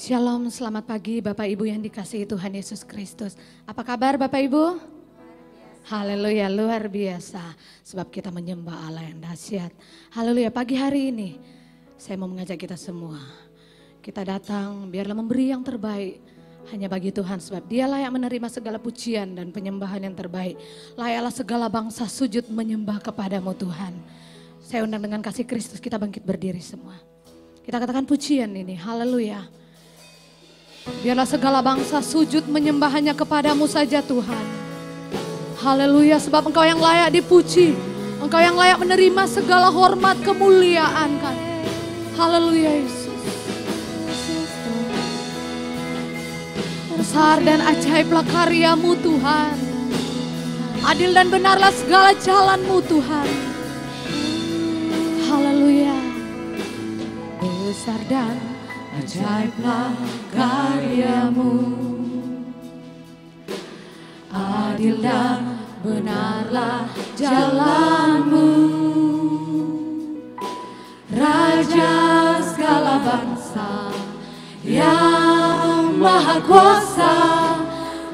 Shalom, selamat pagi Bapak Ibu yang dikasihi Tuhan Yesus Kristus. Apa kabar Bapak Ibu? Haleluya, luar biasa. Sebab kita menyembah Allah yang dahsyat. Haleluya, pagi hari ini saya mau mengajak kita semua. Kita datang biarlah memberi yang terbaik hanya bagi Tuhan. Sebab Dia layak menerima segala pujian dan penyembahan yang terbaik. Layaklah segala bangsa sujud menyembah kepadamu Tuhan. Saya undang dengan kasih Kristus, kita bangkit berdiri semua. Kita katakan pujian ini, haleluya. Biarlah segala bangsa sujud menyembah hanya kepadamu saja Tuhan. Haleluya, sebab Engkau yang layak dipuji. Engkau yang layak menerima segala hormat kemuliaan kan. Haleluya Yesus. Besar dan ajaiblah karyamu Tuhan. Adil dan benarlah segala jalanmu Tuhan. Haleluya. Besar dan ajaiblah karyamu, adil dan benarlah jalanmu, Raja segala bangsa yang maha kuasa,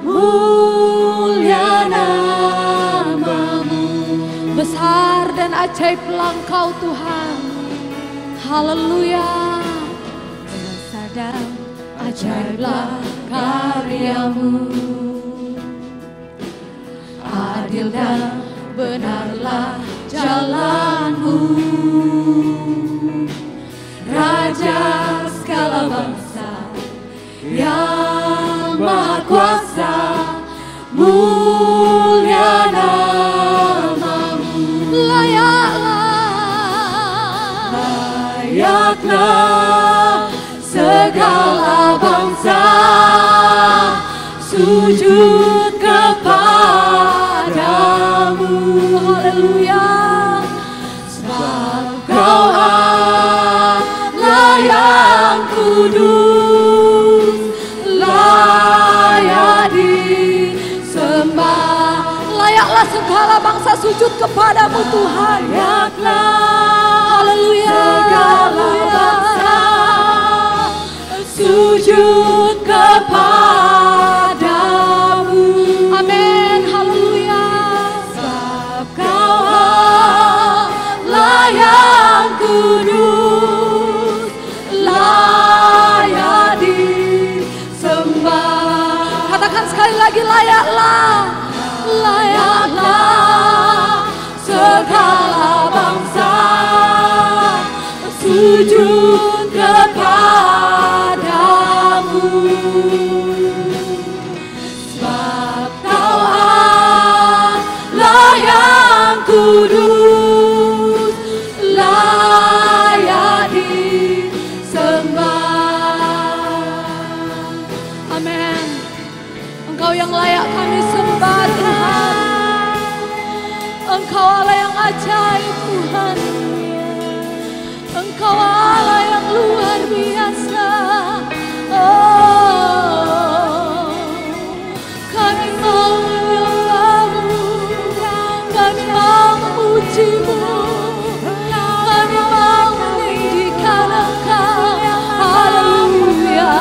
mulia namamu. Besar dan ajaiblah Engkau Tuhan. Haleluya. Dan ajaiblah karyamu, adil dan benarlah jalanmu, Raja segala bangsa yang maha kuasa, mulia namamu. Layaklah segala bangsa sujud kepadamu. Haleluya. Sebab Kau Allah yang kudus, layak disembah. Layaklah segala bangsa sujud kepadamu Tuhan. Layaklah, haleluya, segala bangsa sujud kepadamu. Amin, haleluya. Sebab Kau Allah yang kudus, layak disembah. Katakan sekali lagi, layaklah, layaklah segala bangsa sujud kepadamu. Sebab Kau Allah yang kudus, layak disembah. Amin. Engkau yang layak kami sembah Tuhan. Engkau Allah yang ajaib Tuhan. Engkau Allah yang luar biasa. Oh, kami mau menyembahmu, kami mau memujimu, kami mau meninggikan Engkau. Haleluya.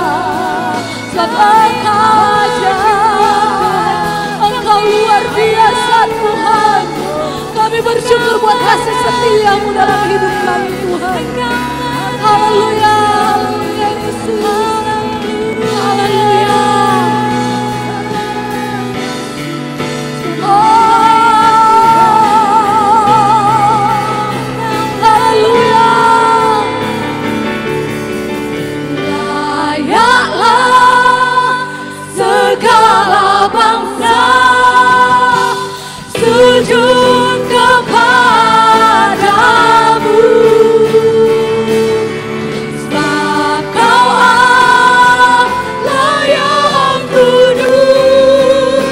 Sebab Engkau ajaib, Engkau luar biasa Tuhan. Kami bersyukur buat kasih setia-Mu dalam hidup kami Tuhan. Haleluya, haleluya Yesus. Haleluya. Haleluya. Layaklah segala bangsa sujud kepadamu. Sebab Kau Allah yang kudus,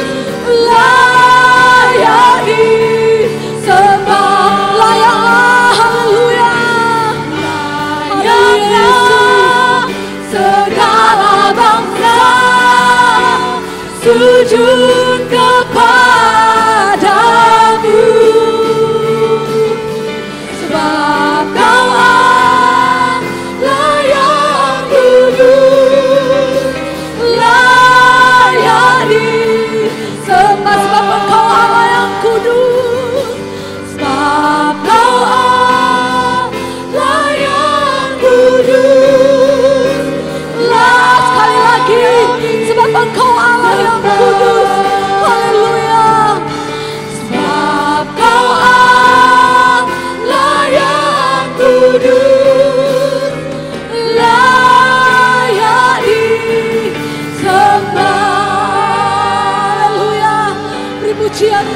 layak disembah. Layaklah, haleluya, layaklah segala bangsa sujud kepadamu. Sebab Kau Allah yang kudus,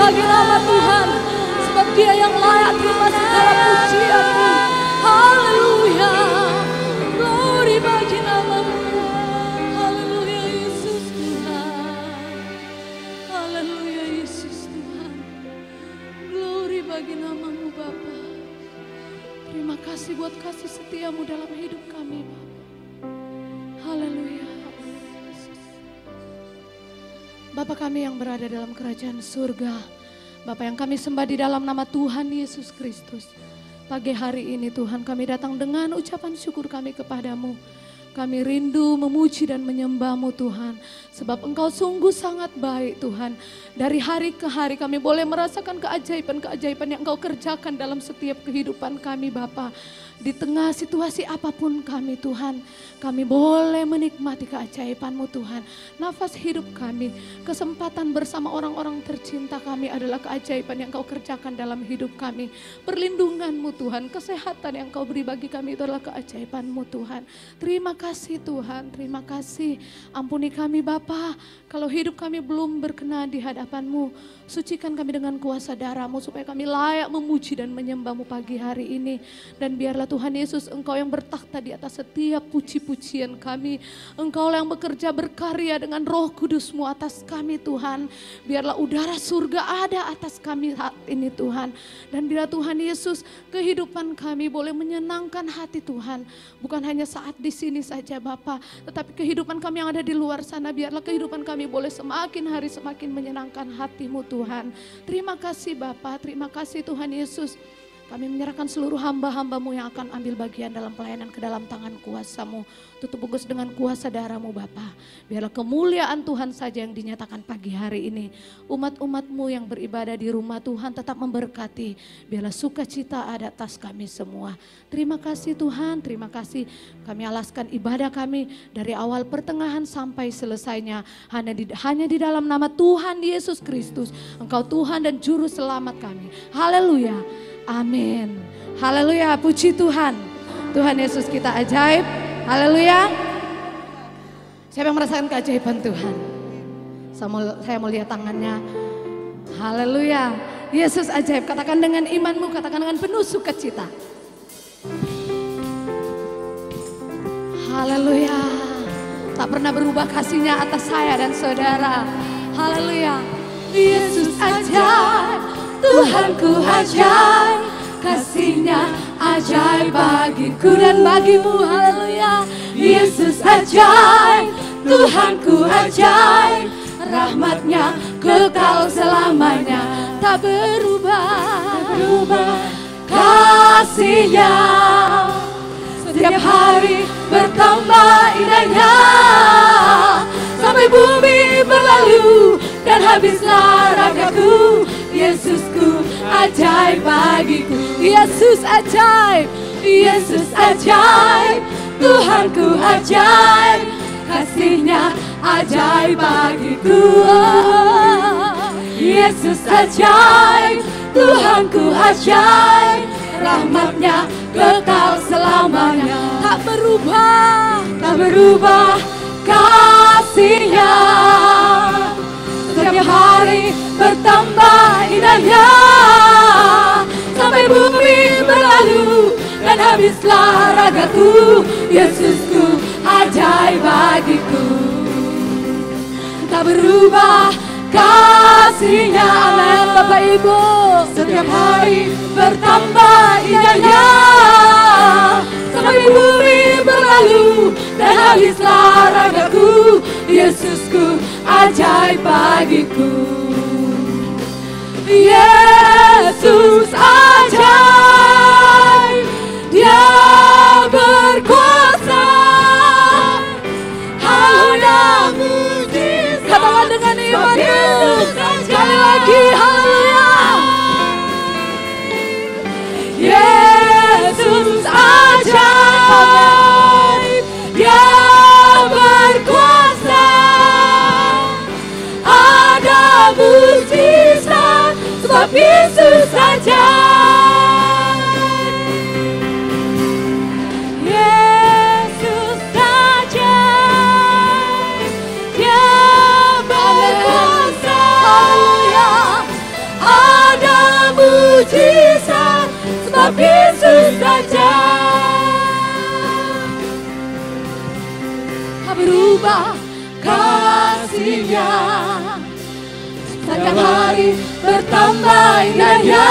bagi nama Tuhan, sebab Dia yang layak terima segala pujian-Mu. Haleluya. Glory bagi nama-Mu. Haleluya Yesus Tuhan. Haleluya Yesus Tuhan. Glory bagi nama-Mu Bapa. Terima kasih buat kasih setia-Mu dalam hidup kami Bapa. Haleluya. Bapa kami yang berada dalam kerajaan surga, Bapa yang kami sembah di dalam nama Tuhan Yesus Kristus. Pagi hari ini Tuhan kami datang dengan ucapan syukur kami kepadamu. Kami rindu memuji dan menyembah-Mu Tuhan. Sebab Engkau sungguh sangat baik Tuhan. Dari hari ke hari kami boleh merasakan keajaiban-keajaiban yang Engkau kerjakan dalam setiap kehidupan kami Bapa. Di tengah situasi apapun kami Tuhan, kami boleh menikmati keajaiban-Mu Tuhan. Nafas hidup kami, kesempatan bersama orang-orang tercinta kami adalah keajaiban yang Kau kerjakan dalam hidup kami. Perlindungan-Mu Tuhan, kesehatan yang Kau beri bagi kami itu adalah keajaiban-Mu Tuhan. Terima kasih Tuhan, terima kasih. Ampuni kami Bapa, kalau hidup kami belum berkenan di hadapan-Mu. Sucikan kami dengan kuasa darah-Mu supaya kami layak memuji dan menyembah-Mu pagi hari ini. Dan biarlah Tuhan Yesus Engkau yang bertakhta di atas setiap puji-pujian kami. Engkau yang bekerja berkarya dengan Roh Kudus-Mu atas kami Tuhan. Biarlah udara surga ada atas kami saat ini Tuhan. Dan biarlah Tuhan Yesus kehidupan kami boleh menyenangkan hati Tuhan. Bukan hanya saat di sini saja Bapa, tetapi kehidupan kami yang ada di luar sana. Biarlah kehidupan kami boleh semakin hari semakin menyenangkan hati-Mu Tuhan. Terima kasih Bapa, terima kasih Tuhan Yesus. Kami menyerahkan seluruh hamba-hamba-Mu yang akan ambil bagian dalam pelayanan ke dalam tangan kuasa-Mu. Tutup bungkus dengan kuasa darah-Mu Bapa. Biarlah kemuliaan Tuhan saja yang dinyatakan pagi hari ini. Umat-umat-Mu yang beribadah di rumah Tuhan tetap memberkati. Biarlah sukacita ada atas kami semua. Terima kasih Tuhan, terima kasih. Kami alaskan ibadah kami dari awal pertengahan sampai selesainya. Hanya di dalam nama Tuhan Yesus Kristus. Engkau Tuhan dan Juru Selamat kami. Haleluya. Amin. Haleluya, puji Tuhan. Tuhan Yesus kita ajaib. Haleluya. Siapa yang merasakan keajaiban Tuhan? Saya mau lihat tangannya. Haleluya. Yesus ajaib. Katakan dengan imanmu, katakan dengan penuh sukacita. Haleluya. Tak pernah berubah kasihnya atas saya dan saudara. Haleluya. Yesus ajaib. Tuhanku ajaib, kasih-Nya ajaib bagiku dan bagimu. Haleluya. Yesus ajaib, Tuhanku ajaib, rahmat-Nya kekal selamanya, tak berubah, kasih-Nya setiap hari bertambah indahnya, sampai bumi berlalu dan habislah ragaku. Yesusku ajaib bagiku. Yesus ajaib, Yesus ajaib, Tuhanku ajaib, kasih-Nya ajaib bagiku. Yesus ajaib, Tuhanku ajaib, rahmat-Nya kekal selamanya, tak berubah kasih-Nya. Setiap hari bertambah indahnya, sampai bumi berlalu dan habislah ragaku. Yesusku ajaib bagiku, tak berubah kasih-Nya. Amin Bapak Ibu. Setiap hari bertambah indahnya, sampai bumi berlalu dan habislah ragaku. Yesusku ajaib bagiku. Yesus ajaib, Dia berkuasa. Haleluya. Katakan dengan imanmu sekali lagi. Haleluya. Yesus ajaib, Dia berkuasa. Ada mujizat sebab Yesus saja. sebab Yesus saja berubah kasih-Nya. Setiap hari bertambah indahnya,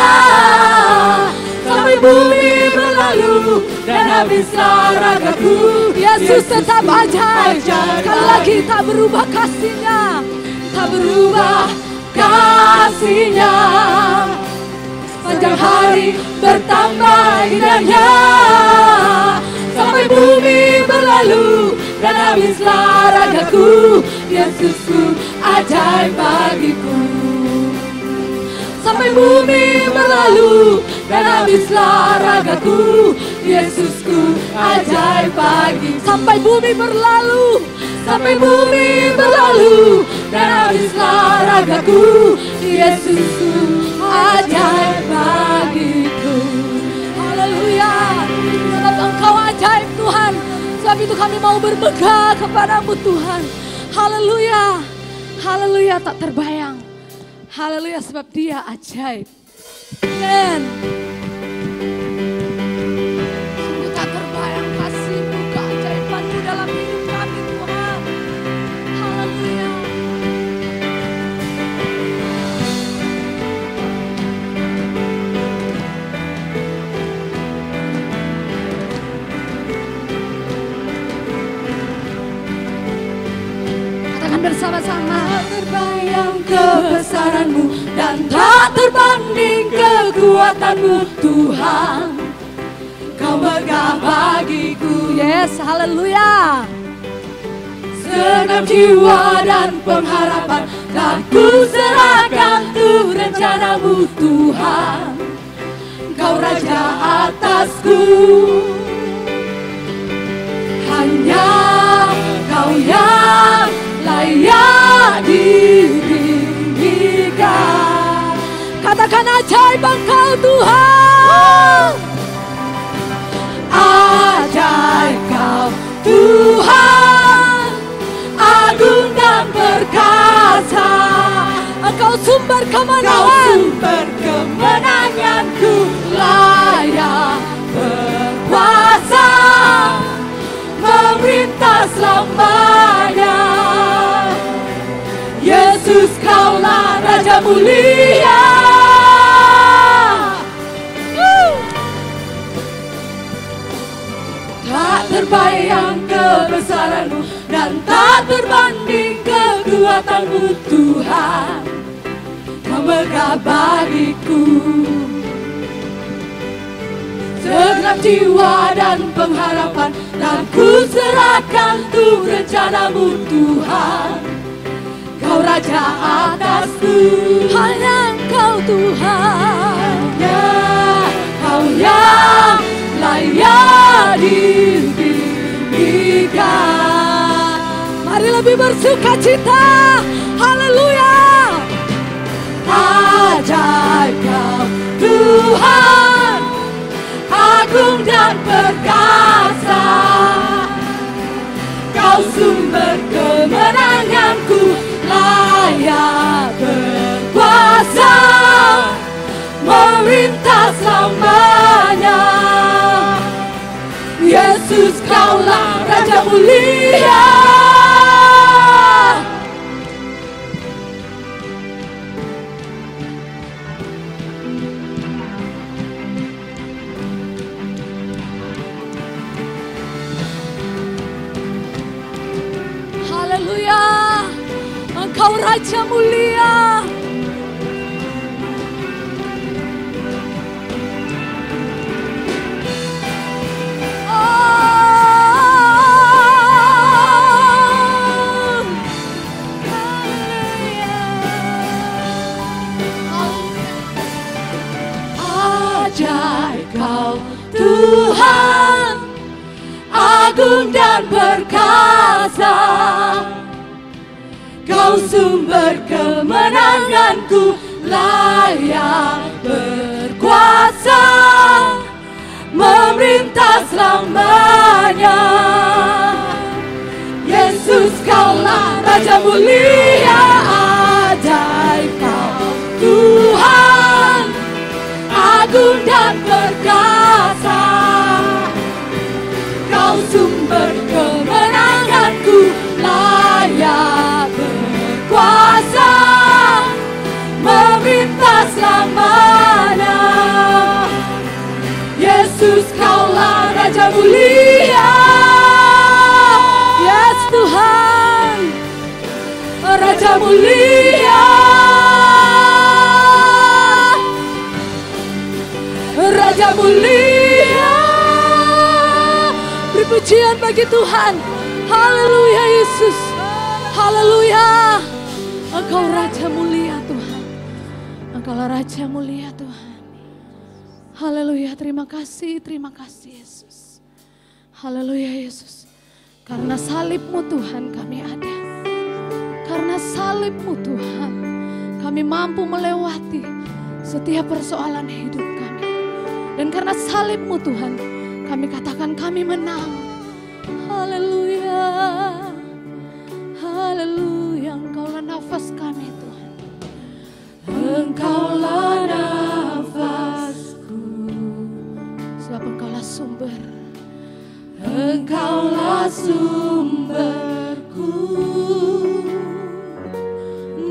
sampai bumi berlalu dan habislah ragaku. Yesus tetap ajaib, sekali lagi tak berubah kasih-Nya, tak berubah kasih-Nya. Sepanjang hari bertambah indahnya, sampai bumi berlalu dan habislah ragaku. Yesusku ajaib bagiku. Sampai bumi berlalu dan habislah ragaku. Yesusku ajaib bagiku. Sampai bumi berlalu, sampai bumi berlalu dan habislah ragaku. Yesusku ajaib bagiku. Haleluya. Sebab Engkau ajaib Tuhan, sebab itu kami mau bermegah kepadamu Tuhan. Haleluya. Haleluya, tak terbayang. Haleluya, sebab Dia ajaib. Amen. Sungguh tak terbayang kasih-Mu, keajaiban-Mu dalam hidup kami Tuhan. Haleluya. Katakan bersama-sama. Terbayang kebesaran-Mu dan tak terbanding kekuatan-Mu Tuhan. Kau megah bagiku. Yes, haleluya. Segenap jiwa dan pengharapan telah ku serahkan untuk rencana-Mu Tuhan. Kau Raja atasku, hanya Kau yang layak ditinggikan. Katakan ajaib Engkau Tuhan. Ajaib Kau Tuhan, agung dan perkasa. Engkau sumber kemenangan, sumber kemenanganku, layak berkuasa, memerintah selamanya. Yesus Kaulah Raja mulia. Tak terbayang kebesaran-Mu dan tak terbanding kekuatan-Mu Tuhan. Kau megah bagiku. Segenap jiwa dan pengharapan dan ku serahkan untuk rencana-Mu Tuhan. Kau Raja atasku, hanya Engkau Tuhan. Hanya Kau yang layak ditinggikan. Mari lebih bersuka cita. Haleluya. Ajaib Kau Tuhan, agung dan perkasa. Kau sumber kemenanganku, layak berkuasa, memerintah selamanya. Yesus Kaulah Raja mulia. Haleluya. Engkau Raja mulia. Ajaib Kau Tuhan, agung dan perkasa. Kau sumber kemenanganku, layak berkuasa, memerintah selamanya. Yesus Kaulah Raja mulia. Ajaib Kau Tuhan, agung dan perkasa. sumber kemenanganku, layak berkuasa meminta selamanya. Yesus, kaulah Raja mulia. Yes Tuhan, Raja mulia, Raja mulia. Beri pujian bagi Tuhan. Haleluya Yesus, haleluya. Engkau Raja mulia Tuhan, Engkaulah Raja mulia Tuhan. Haleluya, terima kasih Yesus. Haleluya Yesus. Karena salib-Mu Tuhan kami ada. Karena salib-Mu Tuhan kami mampu melewati setiap persoalan hidup kami. Dan karena salib-Mu Tuhan kami katakan kami menang. Haleluya, haleluya. Engkaulah nafas kami Tuhan. Engkaulah nafasku, sebab Engkaulah sumber. Engkaulah sumberku,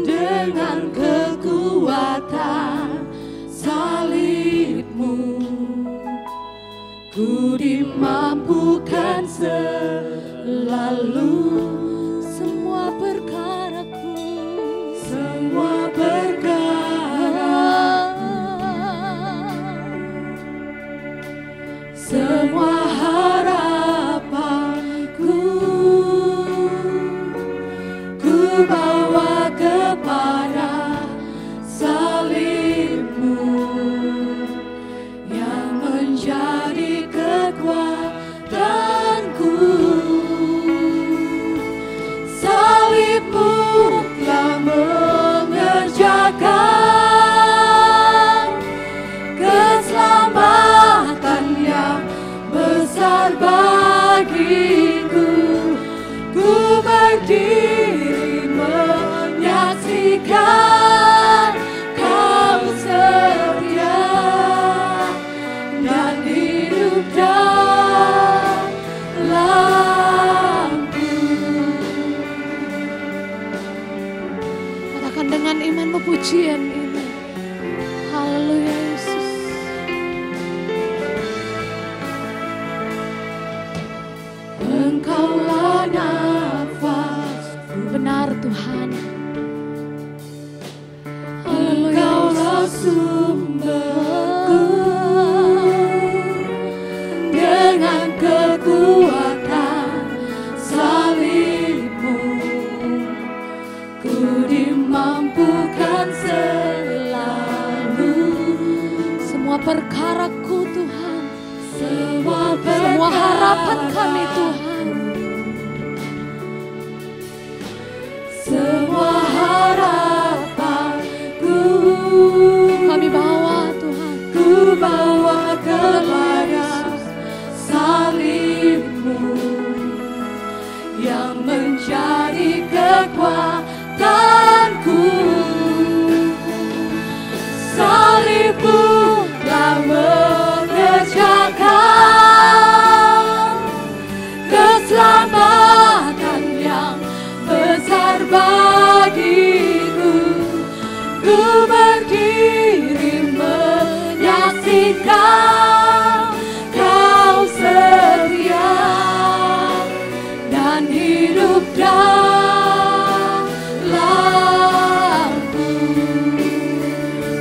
dengan kekuatan salib-Mu ku dimampukan selalu semua perkaraku, semua perkara, semua harapanku ku bawa kepada salib-Mu yang menjadi kekuatanku. Salib-Mu telah mengerjakan keselamatan yang besar bagiku. Ku berdiri menyaksikan Kau setia dan hidup dalamku. Katakan dengan imanmu pujian ini. Haleluya Yesus. Engkaulah nafasku. Benar Tuhan. Engkaulah sumberku, dengan kekuatan salib-Mu ku dimampukan selalu semua perkaraku Tuhan, semua harapan kami Tuhan, semua harapanku kami bawa Tuhan, ku bawa kepada salib-Mu yang menjadi kekuatanku. Salib-Mu telah mengerjakan keselamatan yang besar bagiku. Ku berdiri menyaksikan Kau setia dan hidup dalamku.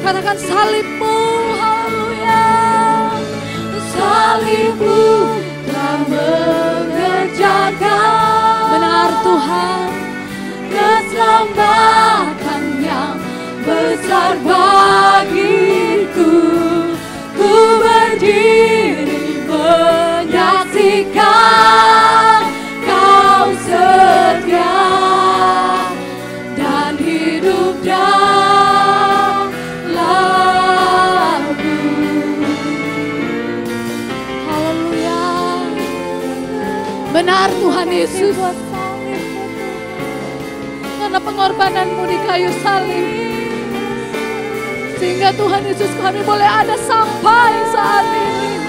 Katakan salib-Mu, haleluya. Salib-Mu telah mengerjakan, benar Tuhan, keselamatan yang besar bagiku. Ku berdiri menyaksikan Kau setia dan hidup dalamku. Haleluya. Benar Tuhan Yesus, karena pengorbanan-Mu di kayu salib, sehingga Tuhan Yesus kami boleh ada sampai saat ini.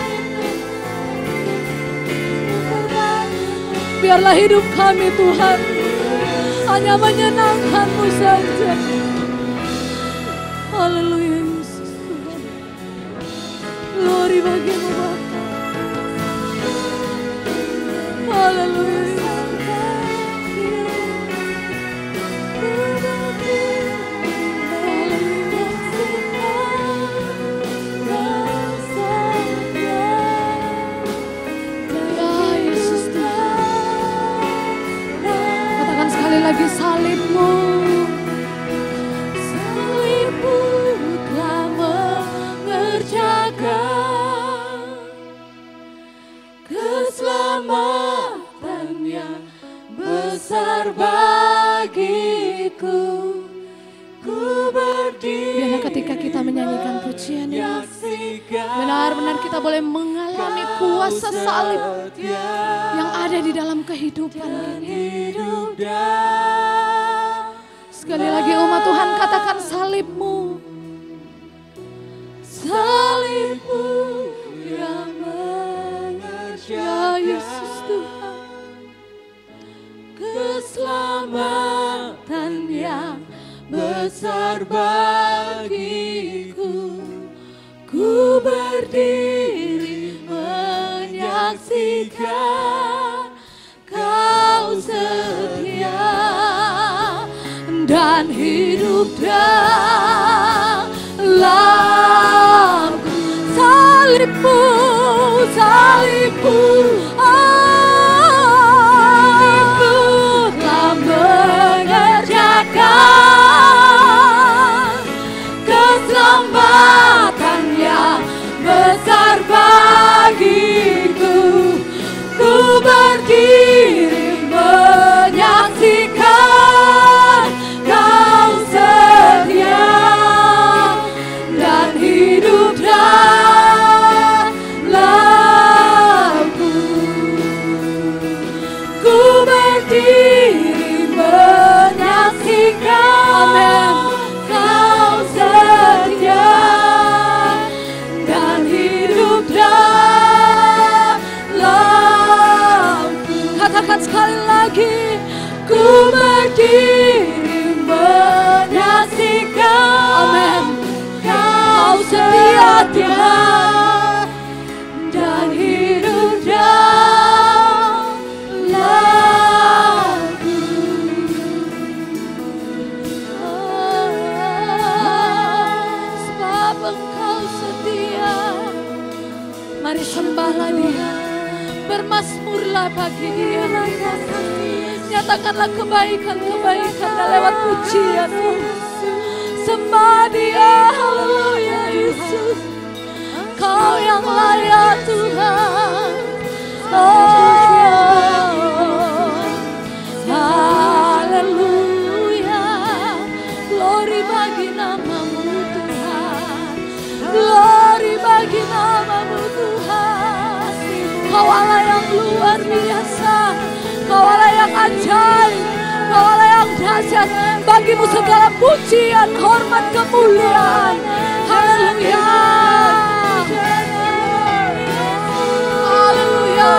biarlah hidup kami Tuhan hanya menyenangkan-Mu saja. Haleluya Yesus Tuhan. Glory bagi-Mu Bapa. Haleluya Yesus. Lagi salib-Mu, salib-Mu telah mengerjakan keselamatan yang besar bagiku. Ku berdiri. Biarlah ketika kita menyanyikan pujian ini, benar-benar kita boleh mengalami kuasa salib yang ada di dalam kehidupan kita. Sekali lagi umat Tuhan katakan salib-Mu. Salib-Mu yang mengerjakan, ya Yesus Tuhan, keselamatan yang besar bagiku. Ku berdiri menyaksikan Kau setia dan hidup dalam salib-Mu, salib-Mu, salib-Mu telah mengerjakan keselamatan yang besar bagiku. Ku berdiri menyaksikan Kau setia dan hidup dalamku. Ku berdiri menyaksikan Kau setia dan hidup dalamku. Katakan sekali lagi, ku berdiri menyaksikan. Amin. Kau setia Tuhan dan hidup dalamku. Sebab Engkau setia. Mari sembahlah Dia, bermasmurlah bagi Dia. Nyatakanlah kebaikan-kebaikan lewat pujian. Sembah Dia, haleluya Yesus. Kau yang layak Tuhan. Haleluya. Glory bagi nama-Mu Tuhan. Glory bagi nama-Mu Tuhan. Kau Allah yang luar biasa. Kau Allah yang ajaib, Kau Allah yang dahsyat. Bagi-Mu segala pujian, hormat, kemuliaan. Haleluya. Haleluya.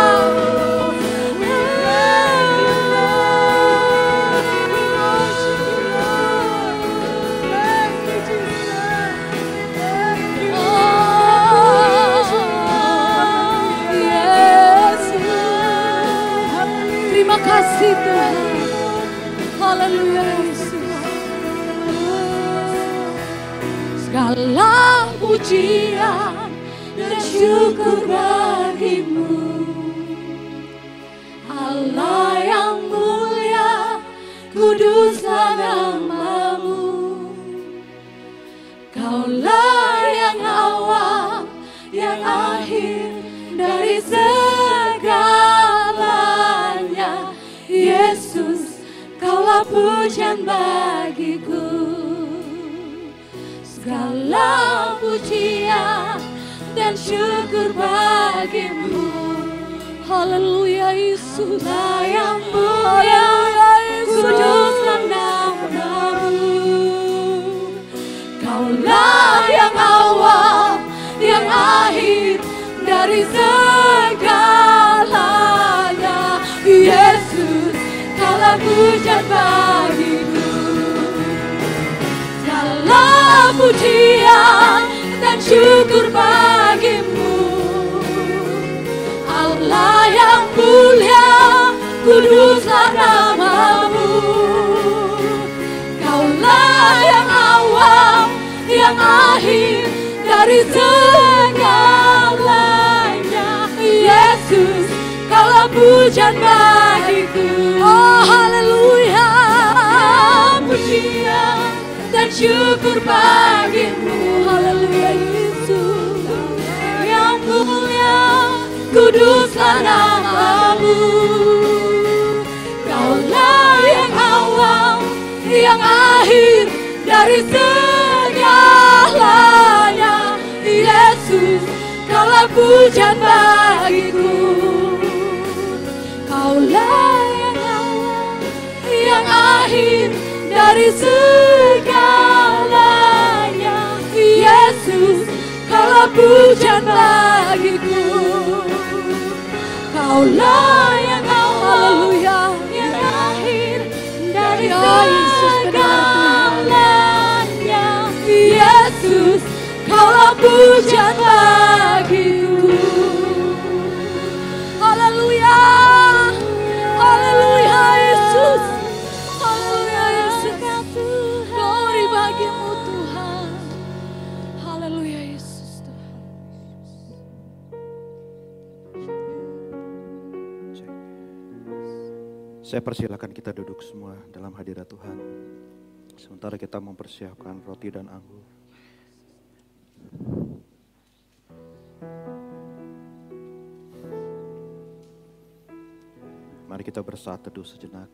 Terima kasih Tuhan. Haleluya Yesus. Segala pujian dan syukur bagi-Mu, Allah yang mulia, kuduslah nama-Mu. Kaulah yang awal, yang akhir dari segalanya. Yesus, Kaulah pujian bagiku. Segala pujian dan syukur bagi-Mu. Haleluya Yesus. Yang mulia, kuduslah nama-Mu. Kaulah yang awal, yang akhir dari segalanya. Yesus, pujian dan syukur bagimu. Allah yang mulia, kuduslah namamu. Kaulah yang awal, yang akhir dari segalanya. Yesus, Kaulah pujian bagiku. Oh haleluya, pujian dan syukur bagimu. Haleluya Yesus, yang mulia, kuduslah namamu. Kaulah yang awal, yang akhir dari segalanya. Yesus, Kaulah pujian bagiku. Kaulah yang awal, yang akhir dari segalanya. Yesus, Kaulah pujian bagiku. Kaulah yang awal, yang akhir dari segalanya. Yesus, Kaulah pujian bagiku. Haleluya, haleluya Yesus, haleluya Yesus. Glory bagimu Tuhan. Haleluya Yesus Tuhan. Saya persilakan kita duduk semua dalam hadirat Tuhan. Sementara kita mempersiapkan roti dan anggur. Mari kita bersatu teduh sejenak.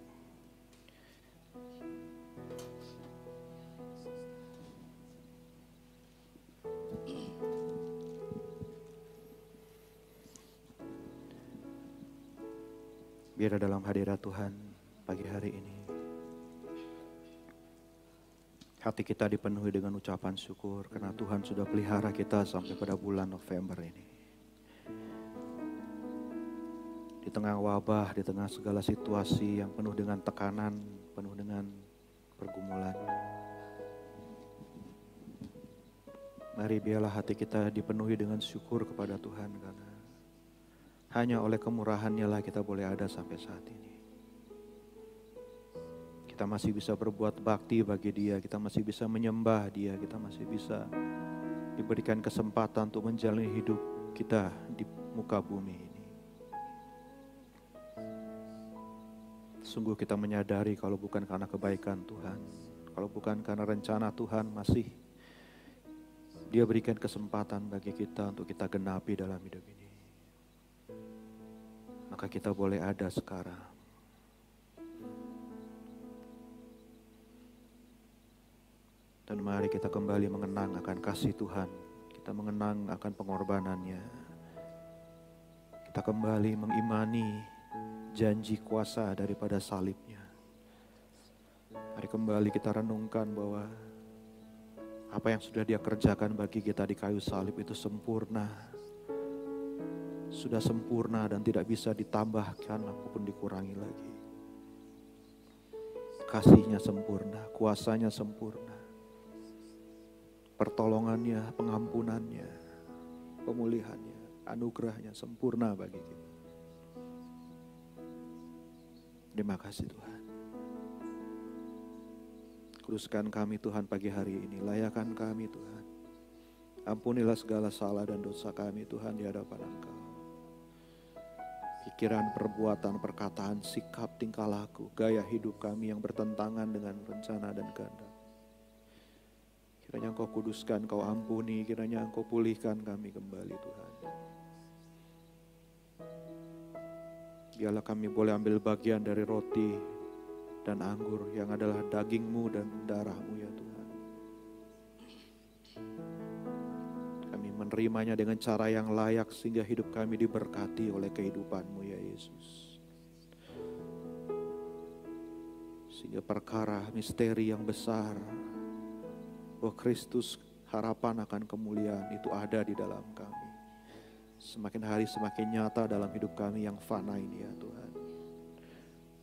Biar dalam hadirat Tuhan pagi hari ini hati kita dipenuhi dengan ucapan syukur karena Tuhan sudah pelihara kita sampai pada bulan November ini. Di tengah wabah, di tengah segala situasi yang penuh dengan tekanan, penuh dengan pergumulan. Mari biarlah hati kita dipenuhi dengan syukur kepada Tuhan karena hanya oleh kemurahan-Nya lah kita boleh ada sampai saat ini. Kita masih bisa berbuat bakti bagi Dia, kita masih bisa menyembah Dia, kita masih bisa diberikan kesempatan untuk menjalani hidup kita di muka bumi ini. Sungguh kita menyadari kalau bukan karena kebaikan Tuhan, kalau bukan karena rencana Tuhan masih Dia berikan kesempatan bagi kita untuk kita genapi dalam hidup ini. Maka kita boleh ada sekarang. Dan mari kita kembali mengenang akan kasih Tuhan. Kita mengenang akan pengorbanannya. Kita kembali mengimani janji kuasa daripada salibnya. Mari kembali kita renungkan bahwa apa yang sudah Dia kerjakan bagi kita di kayu salib itu sempurna. Sudah sempurna dan tidak bisa ditambahkan maupun dikurangi lagi. Kasih-Nya sempurna, kuasa-Nya sempurna. Pertolongannya, pengampunannya, pemulihannya, anugerahnya sempurna bagi kita. Terima kasih Tuhan. Kuduskan kami Tuhan pagi hari ini, layakan kami Tuhan. Ampunilah segala salah dan dosa kami Tuhan di hadapan Engkau. Pikiran, perbuatan, perkataan, sikap, tingkah laku, gaya hidup kami yang bertentangan dengan rencana dan kehendak. Kiranya Engkau kuduskan, Engkau ampuni, kiranya Engkau pulihkan kami kembali Tuhan. Biarlah kami boleh ambil bagian dari roti dan anggur yang adalah daging-Mu dan darah-Mu ya Tuhan. Kami menerimanya dengan cara yang layak sehingga hidup kami diberkati oleh kehidupan-Mu ya Yesus. Sehingga perkara misteri yang besar bahwa Kristus harapan akan kemuliaan itu ada di dalam kami. Semakin hari semakin nyata dalam hidup kami yang fana ini ya Tuhan.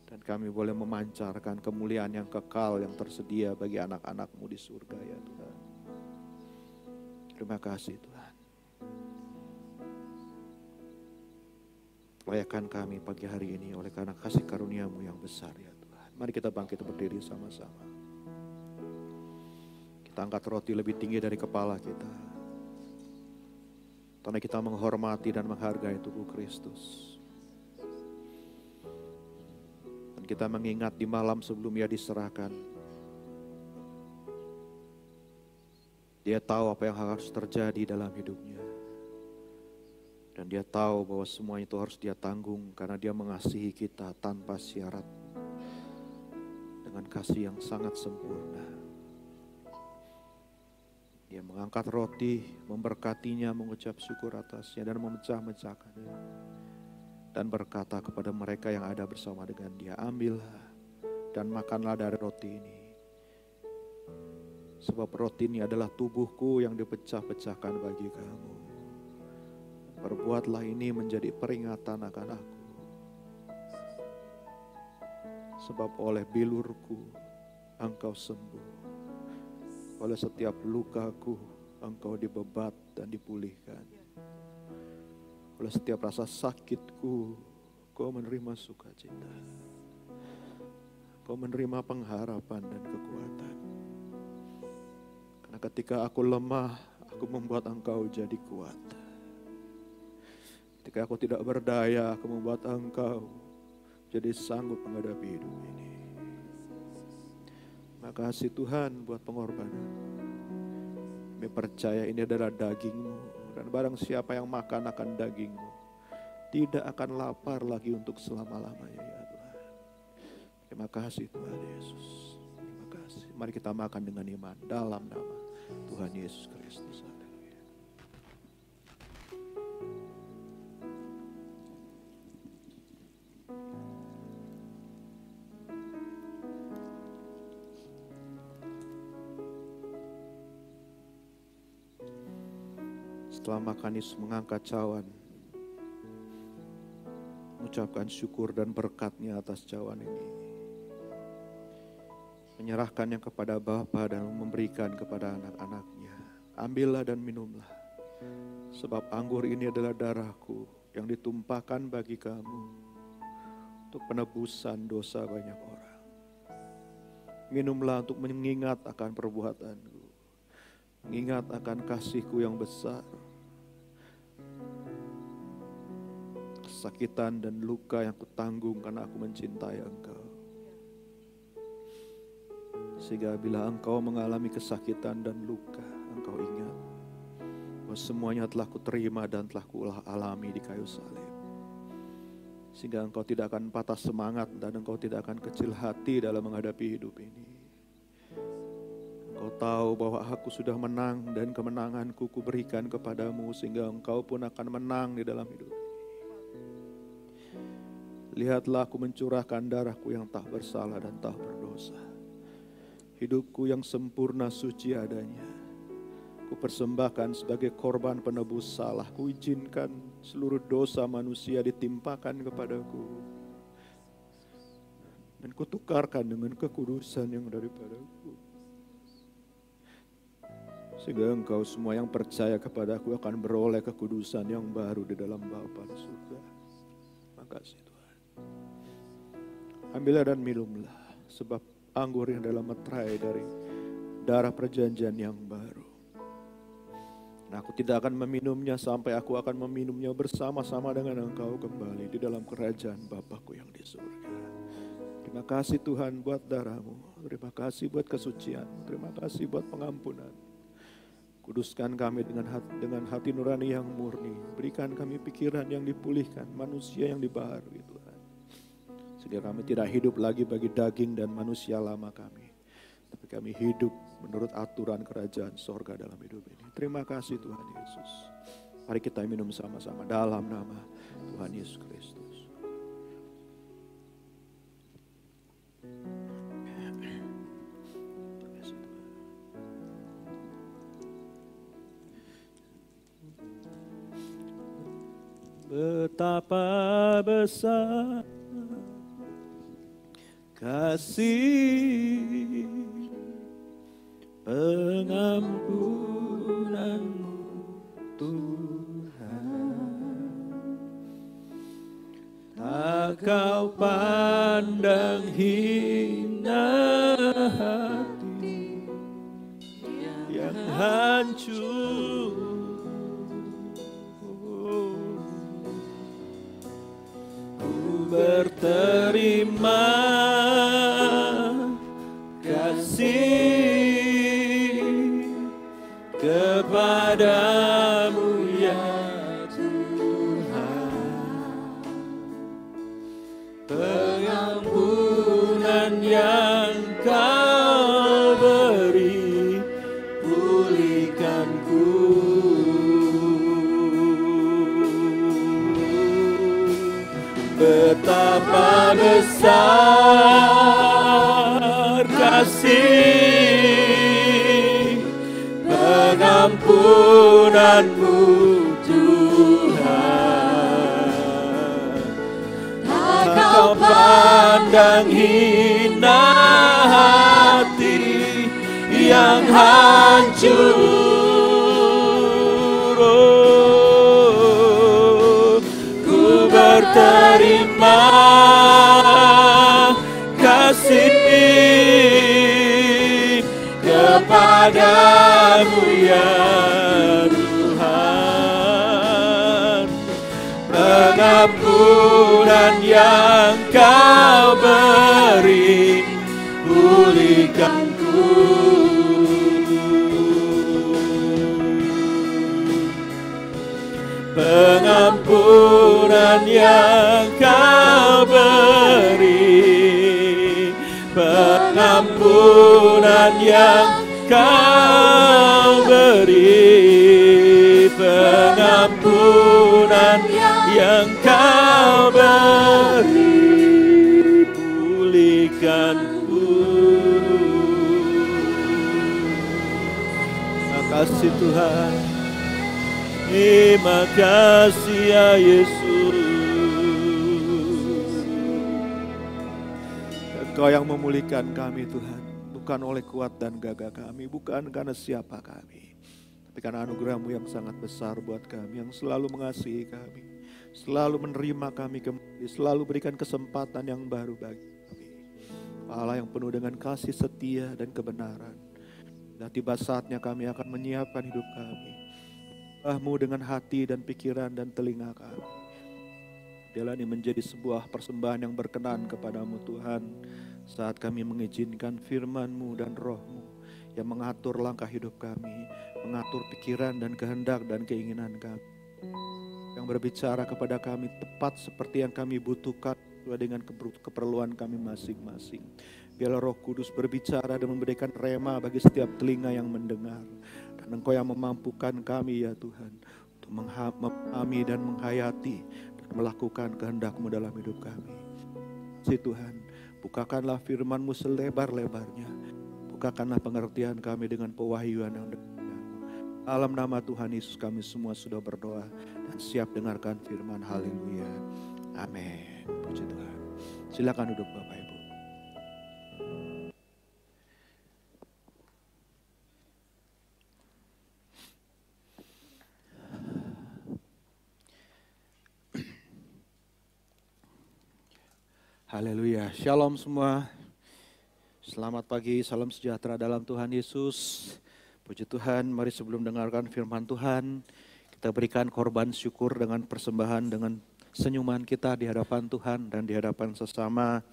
Dan kami boleh memancarkan kemuliaan yang kekal yang tersedia bagi anak-anak-Mu di surga ya Tuhan. Terima kasih Tuhan. Layakan kami pagi hari ini oleh karena kasih karunia-Mu yang besar ya Tuhan. Mari kita bangkit berdiri sama-sama. Kita angkat roti lebih tinggi dari kepala kita. Karena kita menghormati dan menghargai tubuh Kristus. Dan kita mengingat di malam sebelum Ia diserahkan. Dia tahu apa yang harus terjadi dalam hidupnya. Dan Dia tahu bahwa semua itu harus Dia tanggung karena Dia mengasihi kita tanpa syarat. Dengan kasih yang sangat sempurna. Dia mengangkat roti, memberkatinya, mengucap syukur atasnya dan memecah-mecahkannya. Dan berkata kepada mereka yang ada bersama dengan Dia, ambillah dan makanlah dari roti ini. Sebab roti ini adalah tubuhku yang dipecah-pecahkan bagi kamu. Perbuatlah ini menjadi peringatan akan aku. Sebab oleh bilurku engkau sembuh. Oleh setiap lukaku engkau dibebat dan dipulihkan. Oleh setiap rasa sakitku kau menerima sukacita. Kau menerima pengharapan dan kekuatan. Karena ketika aku lemah, aku membuat engkau jadi kuat. Ketika aku tidak berdaya, aku membuat engkau jadi sanggup menghadapi hidup ini. Makasih Tuhan buat pengorbanan. Kami percaya ini adalah daging-Mu. Dan barang siapa yang makan akan daging-Mu, tidak akan lapar lagi untuk selama-lamanya ya Tuhan. Terima kasih Tuhan Yesus. Terima kasih. Mari kita makan dengan iman dalam nama Tuhan Yesus Kristus. Setelah makan Yesus mengangkat cawan, mengucapkan syukur dan berkat-Nya atas cawan ini. Menyerahkannya kepada Bapa dan memberikan kepada anak-anak-Nya. Ambillah dan minumlah. Sebab anggur ini adalah darah-Ku yang ditumpahkan bagi kamu untuk penebusan dosa banyak orang. Minumlah untuk mengingat akan perbuatan-Ku. Mengingat akan kasih-Ku yang besar. Kesakitan dan luka yang Kutanggung karena Aku mencintai engkau. Sehingga bila engkau mengalami kesakitan dan luka, engkau ingat bahwa semuanya telah Kuterima dan telah Kualami di kayu salib. Sehingga engkau tidak akan patah semangat dan engkau tidak akan kecil hati dalam menghadapi hidup ini. Engkau tahu bahwa Aku sudah menang dan kemenangan-Ku Kuberikan kepadamu sehingga engkau pun akan menang di dalam hidup ini. Lihatlah Aku mencurahkan darah-Ku yang tak bersalah dan tak berdosa. Hidupku yang sempurna suci adanya. Ku persembahkan sebagai korban penebus salah. Ku izinkan seluruh dosa manusia ditimpakan kepadaku. Dan kutukarkan dengan kekudusan yang daripadaku. Sehingga engkau semua yang percaya kepadaku akan beroleh kekudusan yang baru di dalam Bapa di surga. Makasih Tuhan. Ambillah dan minumlah. Sebab anggur yang adalah meterai dari darah perjanjian yang baru. Nah, Aku tidak akan meminumnya sampai Aku akan meminumnya bersama-sama dengan engkau kembali di dalam kerajaan Bapa-Ku yang di surga. Terima kasih Tuhan buat darah-Mu. Terima kasih buat kesucian. Terima kasih buat pengampunan. Kuduskan kami dengan hati nurani yang murni. Berikan kami pikiran yang dipulihkan, manusia yang dibaharui Tuhan. Sehingga kami tidak hidup lagi bagi daging dan manusia lama kami. Tapi kami hidup menurut aturan kerajaan sorga dalam hidup ini. Terima kasih Tuhan Yesus. Mari kita minum sama-sama dalam nama Tuhan Yesus Kristus. Betapa besar kasih pengampunanmu Tuhan. Tak kau pandang hina hati yang hancur. Ku berterima kasih kepadamu ya Tuhan. Pengampunan yang kau beri pulihkanku. Betapa besar kasih pengampunanmu Tuhan. Tak kau pandang hina hati yang hancur. Oh, ku berterima kasih kepadamu ya Tuhan. Pengampunan yang kau beri pulihkanku. Pengampunan yang kau beri, pengampunan yang kau beri, pengampunan yang kau beri, pulihkanku. Terima kasih Tuhan. Terima kasih ya Yesus. Engkau yang memulihkan kami Tuhan. Bukan oleh kuat dan gagah kami. Bukan karena siapa kami. Tapi karena anugerah-Mu yang sangat besar buat kami. Yang selalu mengasihi kami. Selalu menerima kami kembali. Selalu berikan kesempatan yang baru bagi kami. Allah yang penuh dengan kasih setia dan kebenaran. Dan tiba saatnya kami akan menyiapkan hidup kami. Mu dengan hati dan pikiran dan telinga kami. Biarlah ini menjadi sebuah persembahan yang berkenan kepadamu Tuhan. Saat kami mengizinkan firman-Mu dan Roh-Mu yang mengatur langkah hidup kami. Mengatur pikiran dan kehendak dan keinginan kami. Yang berbicara kepada kami tepat seperti yang kami butuhkan sesuai dengan keperluan kami masing-masing. Biarlah Roh Kudus berbicara dan memberikan rema bagi setiap telinga yang mendengar. Dan Engkau yang memampukan kami ya Tuhan untuk memahami dan menghayati dan melakukan kehendak-Mu dalam hidup kami. Si Tuhan, bukakanlah firman-Mu selebar-lebarnya. Bukakanlah pengertian kami dengan pewahyuan yang dari-Mu. Dalam nama Tuhan Yesus kami semua sudah berdoa dan siap dengarkan firman. Haleluya. Amin. Puji Tuhan. Silakan duduk Bapak Ibu. Haleluya. Shalom semua. Selamat pagi, salam sejahtera dalam Tuhan Yesus. Puji Tuhan, mari sebelum dengarkan firman Tuhan, kita berikan korban syukur dengan persembahan, dengan senyuman kita di hadapan Tuhan dan di hadapan sesama.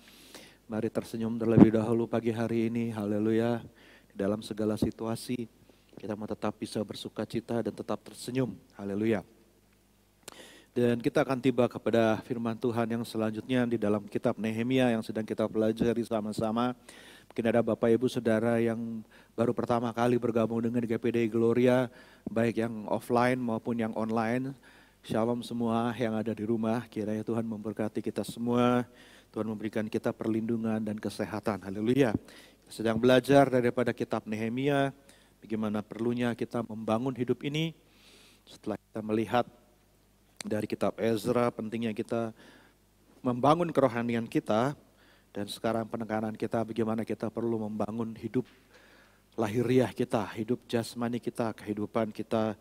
Mari tersenyum terlebih dahulu pagi hari ini. Haleluya. Di dalam segala situasi, kita mau tetap bisa bersuka cita dan tetap tersenyum. Haleluya. Dan kita akan tiba kepada firman Tuhan yang selanjutnya di dalam kitab Nehemia yang sedang kita pelajari sama-sama. Mungkin ada Bapak Ibu Saudara yang baru pertama kali bergabung dengan GPD Gloria, baik yang offline maupun yang online. Shalom semua yang ada di rumah, kiranya Tuhan memberkati kita semua. Tuhan memberikan kita perlindungan dan kesehatan. Haleluya. Kita sedang belajar daripada kitab Nehemia, bagaimana perlunya kita membangun hidup ini. Setelah kita melihat dari kitab Ezra, pentingnya kita membangun kerohanian kita, dan sekarang penekanan kita bagaimana kita perlu membangun hidup lahiriah kita, hidup jasmani kita, kehidupan kita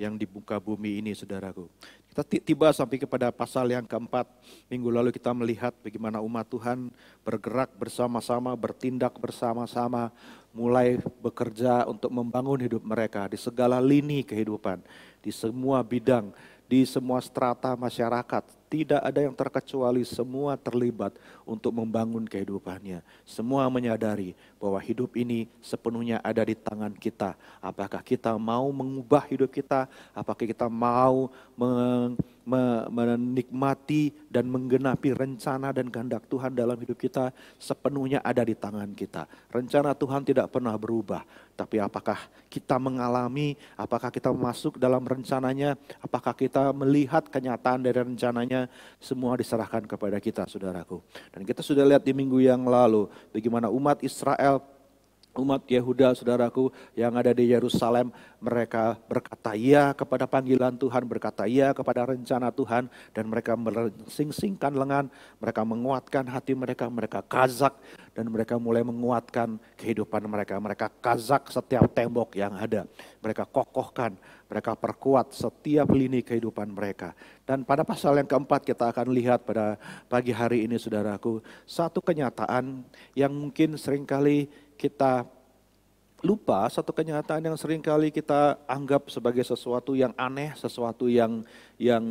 yang di muka bumi ini, saudaraku. Kita tiba sampai kepada pasal yang keempat. Minggu lalu kita melihat bagaimana umat Tuhan bergerak bersama-sama, bertindak bersama-sama, mulai bekerja untuk membangun hidup mereka di segala lini kehidupan, di semua bidang, di semua strata masyarakat. Tidak ada yang terkecuali, semua terlibat untuk membangun kehidupannya. Semua menyadari bahwa hidup ini sepenuhnya ada di tangan kita. Apakah kita mau mengubah hidup kita? Apakah kita mau menikmati dan menggenapi rencana dan kehendak Tuhan dalam hidup kita? Sepenuhnya ada di tangan kita. Rencana Tuhan tidak pernah berubah. Tapi apakah kita mengalami, apakah kita masuk dalam rencananya, apakah kita melihat kenyataan dari rencananya, semua diserahkan kepada kita, saudaraku. Dan kita sudah lihat di minggu yang lalu, bagaimana umat Israel, umat Yehuda, saudaraku, yang ada di Yerusalem, mereka berkata ya kepada panggilan Tuhan, berkata ya kepada rencana Tuhan, dan mereka mensing-singkan lengan, mereka menguatkan hati mereka, mereka kazak, dan mereka mulai menguatkan kehidupan mereka. Mereka kazak setiap tembok yang ada, mereka kokohkan, mereka perkuat setiap lini kehidupan mereka. Dan pada pasal yang keempat kita akan lihat pada pagi hari ini, saudaraku, satu kenyataan yang mungkin seringkali kita lupa, satu kenyataan yang seringkali kita anggap sebagai sesuatu yang aneh, sesuatu yang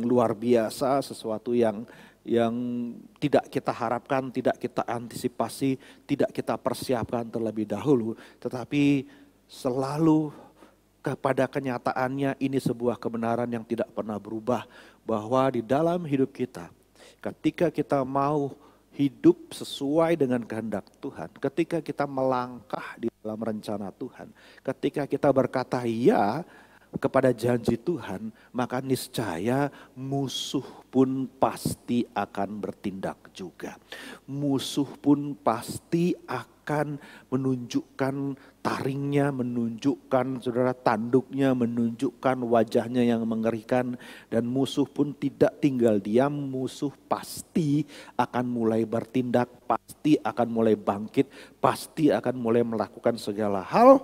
luar biasa, sesuatu yang tidak kita harapkan, tidak kita antisipasi, tidak kita persiapkan terlebih dahulu. Tetapi selalu kepada kenyataannya ini sebuah kebenaran yang tidak pernah berubah. Bahwa di dalam hidup kita, ketika kita mau hidup sesuai dengan kehendak Tuhan, ketika kita melangkah di dalam rencana Tuhan, ketika kita berkata ya kepada janji Tuhan, maka niscaya musuh pun pasti akan bertindak juga. Musuh pun pasti akan menunjukkan taringnya, menunjukkan saudara tanduknya, menunjukkan wajahnya yang mengerikan. Dan musuh pun tidak tinggal diam, musuh pasti akan mulai bertindak, pasti akan mulai bangkit, pasti akan mulai melakukan segala hal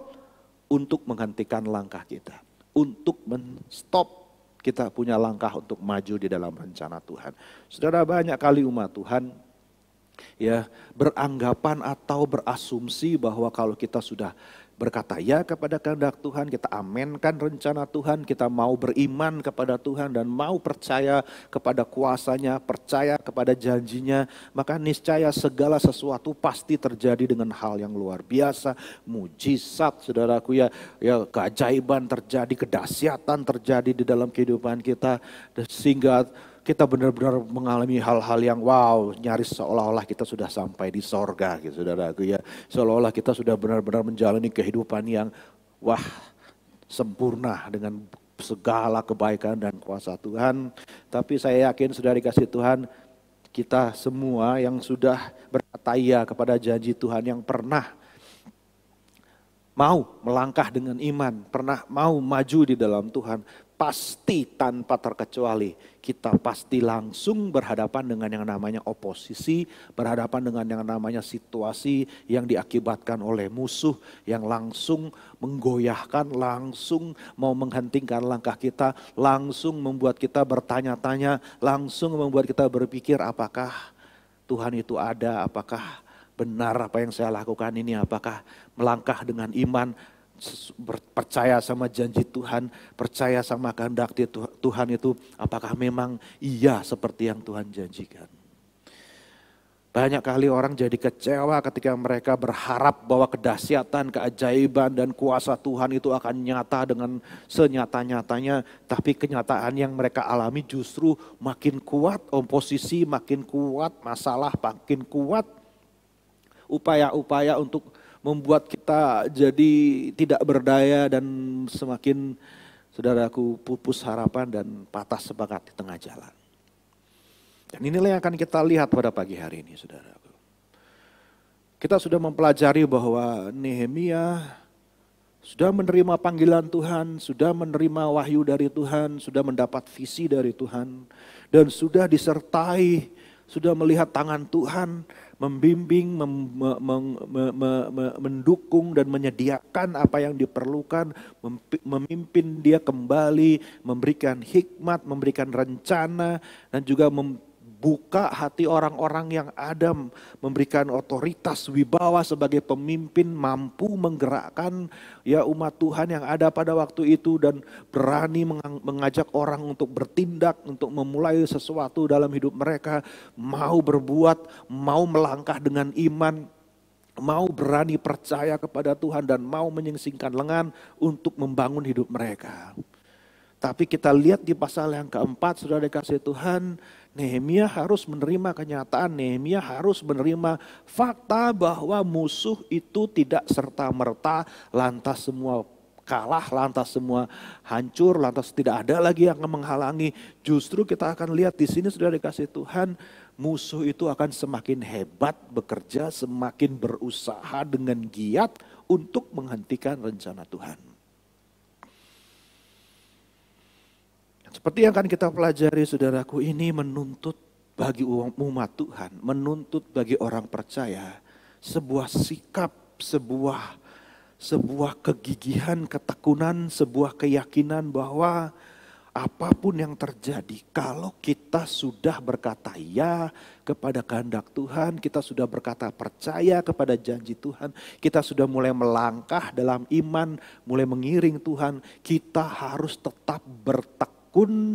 untuk menghentikan langkah kita, untuk menstop kita punya langkah untuk maju di dalam rencana Tuhan. Saudara, banyak kali umat Tuhan ya beranggapan atau berasumsi bahwa kalau kita sudah berkata ya kepada kehendak Tuhan, kita amenkan rencana Tuhan, kita mau beriman kepada Tuhan dan mau percaya kepada kuasanya, percaya kepada janjinya, maka niscaya segala sesuatu pasti terjadi dengan hal yang luar biasa, mujizat, saudaraku, ya keajaiban terjadi, kedahsyatan terjadi di dalam kehidupan kita, sehingga kita benar-benar mengalami hal-hal yang wow, nyaris seolah-olah kita sudah sampai di sorga gitu, saudaraku ya. Seolah-olah kita sudah benar-benar menjalani kehidupan yang wah, sempurna dengan segala kebaikan dan kuasa Tuhan. Tapi saya yakin sudah dikasih Tuhan, kita semua yang sudah berkata ya kepada janji Tuhan, yang pernah mau melangkah dengan iman, pernah mau maju di dalam Tuhan, pasti tanpa terkecuali kita pasti langsung berhadapan dengan yang namanya oposisi, berhadapan dengan yang namanya situasi yang diakibatkan oleh musuh yang langsung menggoyahkan, langsung mau menghentikan langkah kita, langsung membuat kita bertanya-tanya, langsung membuat kita berpikir apakah Tuhan itu ada, apakah benar apa yang saya lakukan ini, apakah melangkah dengan iman, percaya sama janji Tuhan, percaya sama kehendak Tuhan itu, apakah memang iya seperti yang Tuhan janjikan. Banyak kali orang jadi kecewa ketika mereka berharap bahwa kedahsyatan, keajaiban dan kuasa Tuhan itu akan nyata dengan senyata-nyatanya, tapi kenyataan yang mereka alami justru makin kuat oposisi, makin kuat masalah, makin kuat upaya-upaya untuk membuat kita jadi tidak berdaya dan semakin, saudaraku, pupus harapan dan patah semangat di tengah jalan. Dan inilah yang akan kita lihat pada pagi hari ini, saudaraku. Kita sudah mempelajari bahwa Nehemia sudah menerima panggilan Tuhan, sudah menerima wahyu dari Tuhan, sudah mendapat visi dari Tuhan, dan sudah disertai sudah melihat tangan Tuhan membimbing, mendukung dan menyediakan apa yang diperlukan, memimpin dia kembali, memberikan hikmat, memberikan rencana, dan juga membuka hati orang-orang yang ada, memberikan otoritas wibawa sebagai pemimpin, mampu menggerakkan ya umat Tuhan yang ada pada waktu itu dan berani mengajak orang untuk bertindak, untuk memulai sesuatu dalam hidup mereka, mau berbuat, mau melangkah dengan iman, mau berani percaya kepada Tuhan dan mau menyingsingkan lengan untuk membangun hidup mereka. Tapi kita lihat di pasal yang keempat, saudara dikasih Tuhan, Nehemia harus menerima kenyataan, Nehemia harus menerima fakta bahwa musuh itu tidak serta-merta lantas semua kalah, lantas semua hancur, lantas tidak ada lagi yang menghalangi. Justru kita akan lihat di sini sudah dikasih Tuhan, musuh itu akan semakin hebat bekerja, semakin berusaha dengan giat untuk menghentikan rencana Tuhan. Seperti yang akan kita pelajari saudaraku, ini menuntut bagi umat Tuhan, menuntut bagi orang percaya sebuah sikap, sebuah kegigihan, ketekunan, sebuah keyakinan bahwa apapun yang terjadi, kalau kita sudah berkata ya kepada kehendak Tuhan, kita sudah berkata percaya kepada janji Tuhan, kita sudah mulai melangkah dalam iman, mulai mengiring Tuhan, kita harus tetap bertekun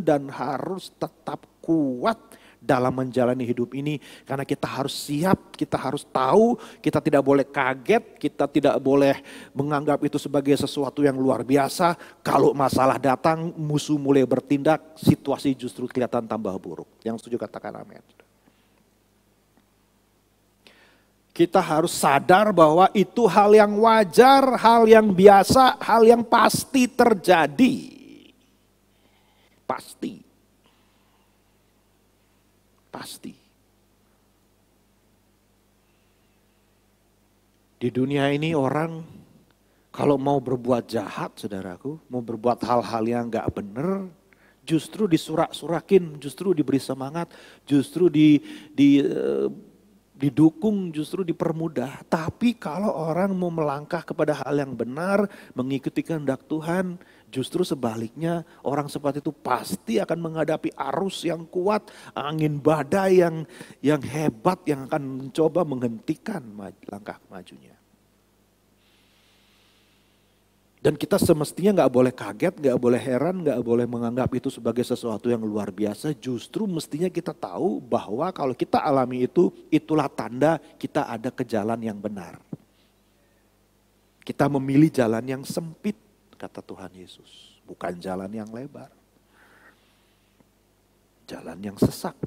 dan harus tetap kuat dalam menjalani hidup ini. Karena kita harus siap, kita harus tahu, kita tidak boleh kaget, kita tidak boleh menganggap itu sebagai sesuatu yang luar biasa. Kalau masalah datang, musuh mulai bertindak, situasi justru kelihatan tambah buruk. Yang setuju katakan amin. Kita harus sadar bahwa itu hal yang wajar, hal yang biasa, hal yang pasti terjadi. Pasti. Di dunia ini orang kalau mau berbuat jahat, saudaraku, mau berbuat hal-hal yang gak benar, justru disurak-surakin, justru diberi semangat, justru didukung, justru dipermudah. Tapi kalau orang mau melangkah kepada hal yang benar, mengikuti kehendak Tuhan, justru sebaliknya orang seperti itu pasti akan menghadapi arus yang kuat, angin badai yang hebat yang akan mencoba menghentikan langkah majunya. Dan kita semestinya gak boleh kaget, gak boleh heran, gak boleh menganggap itu sebagai sesuatu yang luar biasa. Justru mestinya kita tahu bahwa kalau kita alami itu, itulah tanda kita ada ke jalan yang benar. Kita memilih jalan yang sempit, kata Tuhan Yesus. Bukan jalan yang lebar. Jalan yang sesak.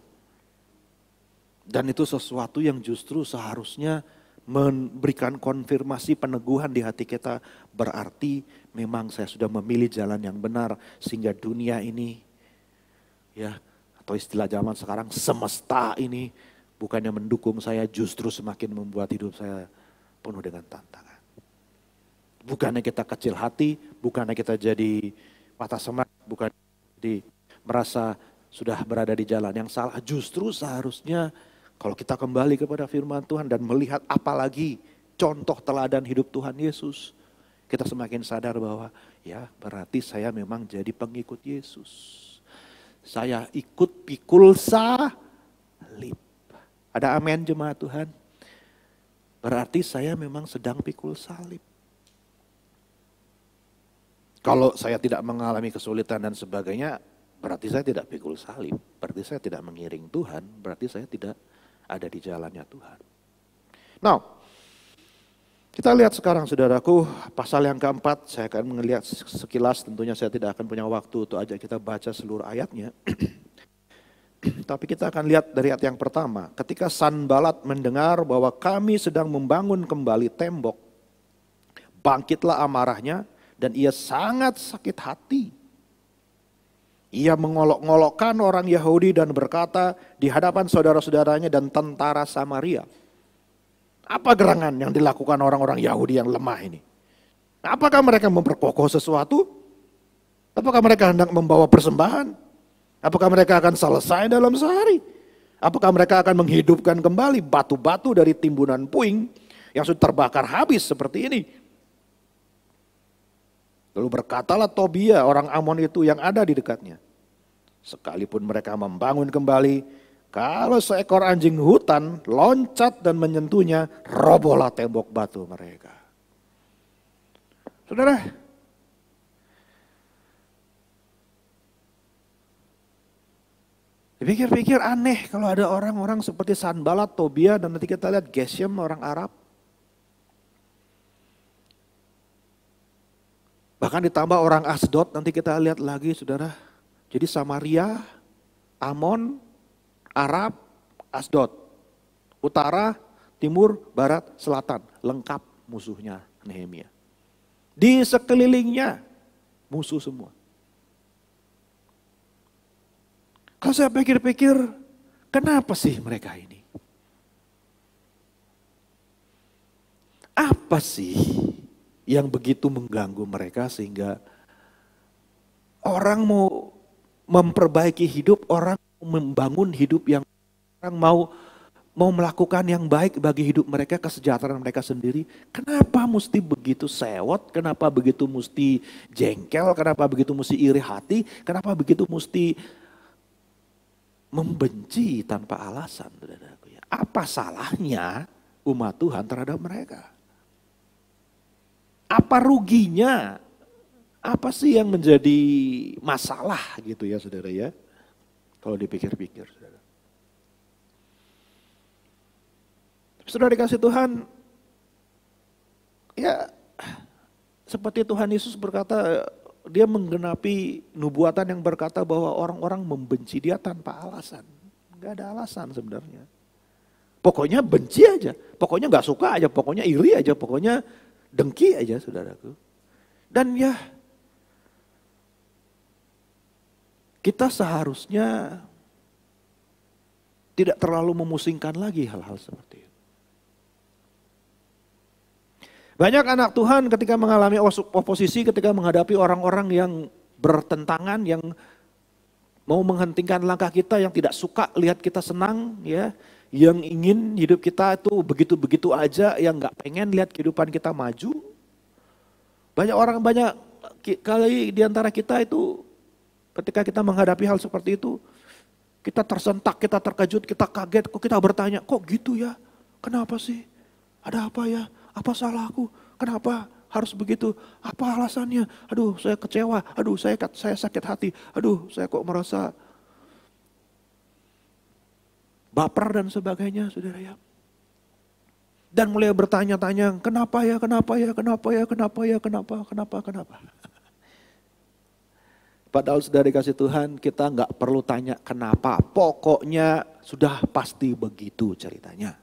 Dan itu sesuatu yang justru seharusnya memberikan konfirmasi peneguhan di hati kita. Berarti memang saya sudah memilih jalan yang benar. Sehingga dunia ini, ya, atau istilah zaman sekarang, semesta ini bukannya mendukung saya, justru semakin membuat hidup saya penuh dengan tantangan. Bukannya kita kecil hati, bukannya kita jadi patah semangat, bukan jadi merasa sudah berada di jalan yang salah. Justru seharusnya kalau kita kembali kepada firman Tuhan dan melihat apalagi contoh teladan hidup Tuhan Yesus, kita semakin sadar bahwa ya berarti saya memang jadi pengikut Yesus. Saya ikut pikul salib. Ada amin jemaat Tuhan? Berarti saya memang sedang pikul salib. Kalau saya tidak mengalami kesulitan dan sebagainya, berarti saya tidak pikul salib. Berarti saya tidak mengiring Tuhan, berarti saya tidak ada di jalannya Tuhan. Now, kita lihat sekarang saudaraku, pasal yang keempat, saya akan melihat sekilas, tentunya saya tidak akan punya waktu untuk ajak kita baca seluruh ayatnya. Tapi kita akan lihat dari ayat yang pertama. Ketika Sanbalat mendengar bahwa kami sedang membangun kembali tembok, bangkitlah amarahnya, dan ia sangat sakit hati. Ia mengolok-ngolokkan orang Yahudi dan berkata di hadapan saudara-saudaranya dan tentara Samaria. Apa gerangan yang dilakukan orang-orang Yahudi yang lemah ini? Apakah mereka memperkokoh sesuatu? Apakah mereka hendak membawa persembahan? Apakah mereka akan selesai dalam sehari? Apakah mereka akan menghidupkan kembali batu-batu dari timbunan puing yang sudah terbakar habis seperti ini? Lalu berkatalah Tobia orang Amon itu yang ada di dekatnya. Sekalipun mereka membangun kembali, kalau seekor anjing hutan loncat dan menyentuhnya, robohlah tembok batu mereka. Saudara, dipikir-pikir aneh kalau ada orang-orang seperti Sanbalat, Tobia, dan nanti kita lihat Geshem orang Arab. Bahkan ditambah orang Asdod, nanti kita lihat lagi saudara. Jadi Samaria, Amon, Arab, Asdod. Utara, timur, barat, selatan. Lengkap musuhnya Nehemia. Di sekelilingnya musuh semua. Kalau saya pikir-pikir, kenapa sih mereka ini? Apa sih yang begitu mengganggu mereka sehingga orang mau memperbaiki hidup, orang membangun hidup yang orang mau melakukan yang baik bagi hidup mereka, kesejahteraan mereka sendiri. Kenapa mesti begitu sewot? Kenapa begitu mesti jengkel? Kenapa begitu mesti iri hati? Kenapa begitu mesti membenci tanpa alasan? Apa salahnya umat Tuhan terhadap mereka? Apa ruginya? Apa sih yang menjadi masalah gitu ya saudara ya? Kalau dipikir-pikir saudara. Saudara dikasih Tuhan, ya seperti Tuhan Yesus berkata, dia menggenapi nubuatan yang berkata bahwa orang-orang membenci dia tanpa alasan. Gak ada alasan sebenarnya. Pokoknya benci aja, pokoknya gak suka aja, pokoknya iri aja, pokoknya dengki aja saudaraku. Dan ya kita seharusnya tidak terlalu memusingkan lagi hal-hal seperti itu. Banyak anak Tuhan ketika mengalami oposisi, ketika menghadapi orang-orang yang bertentangan, yang mau menghentikan langkah kita, yang tidak suka lihat kita senang, ya, yang ingin hidup kita itu begitu-begitu aja, yang nggak pengen lihat kehidupan kita maju. Banyak kali di antara kita itu ketika kita menghadapi hal seperti itu, kita tersentak, kita terkejut, kita kaget, kok kita bertanya, kok gitu ya? Kenapa sih? Ada apa ya? Apa salahku? Kenapa harus begitu? Apa alasannya? Aduh, saya kecewa. Aduh, saya sakit hati. Aduh, saya kok merasa baper dan sebagainya, saudara ya. Dan mulai bertanya-tanya, kenapa ya? Padahal sudah dikasih Tuhan, kita nggak perlu tanya kenapa. Pokoknya sudah pasti begitu ceritanya.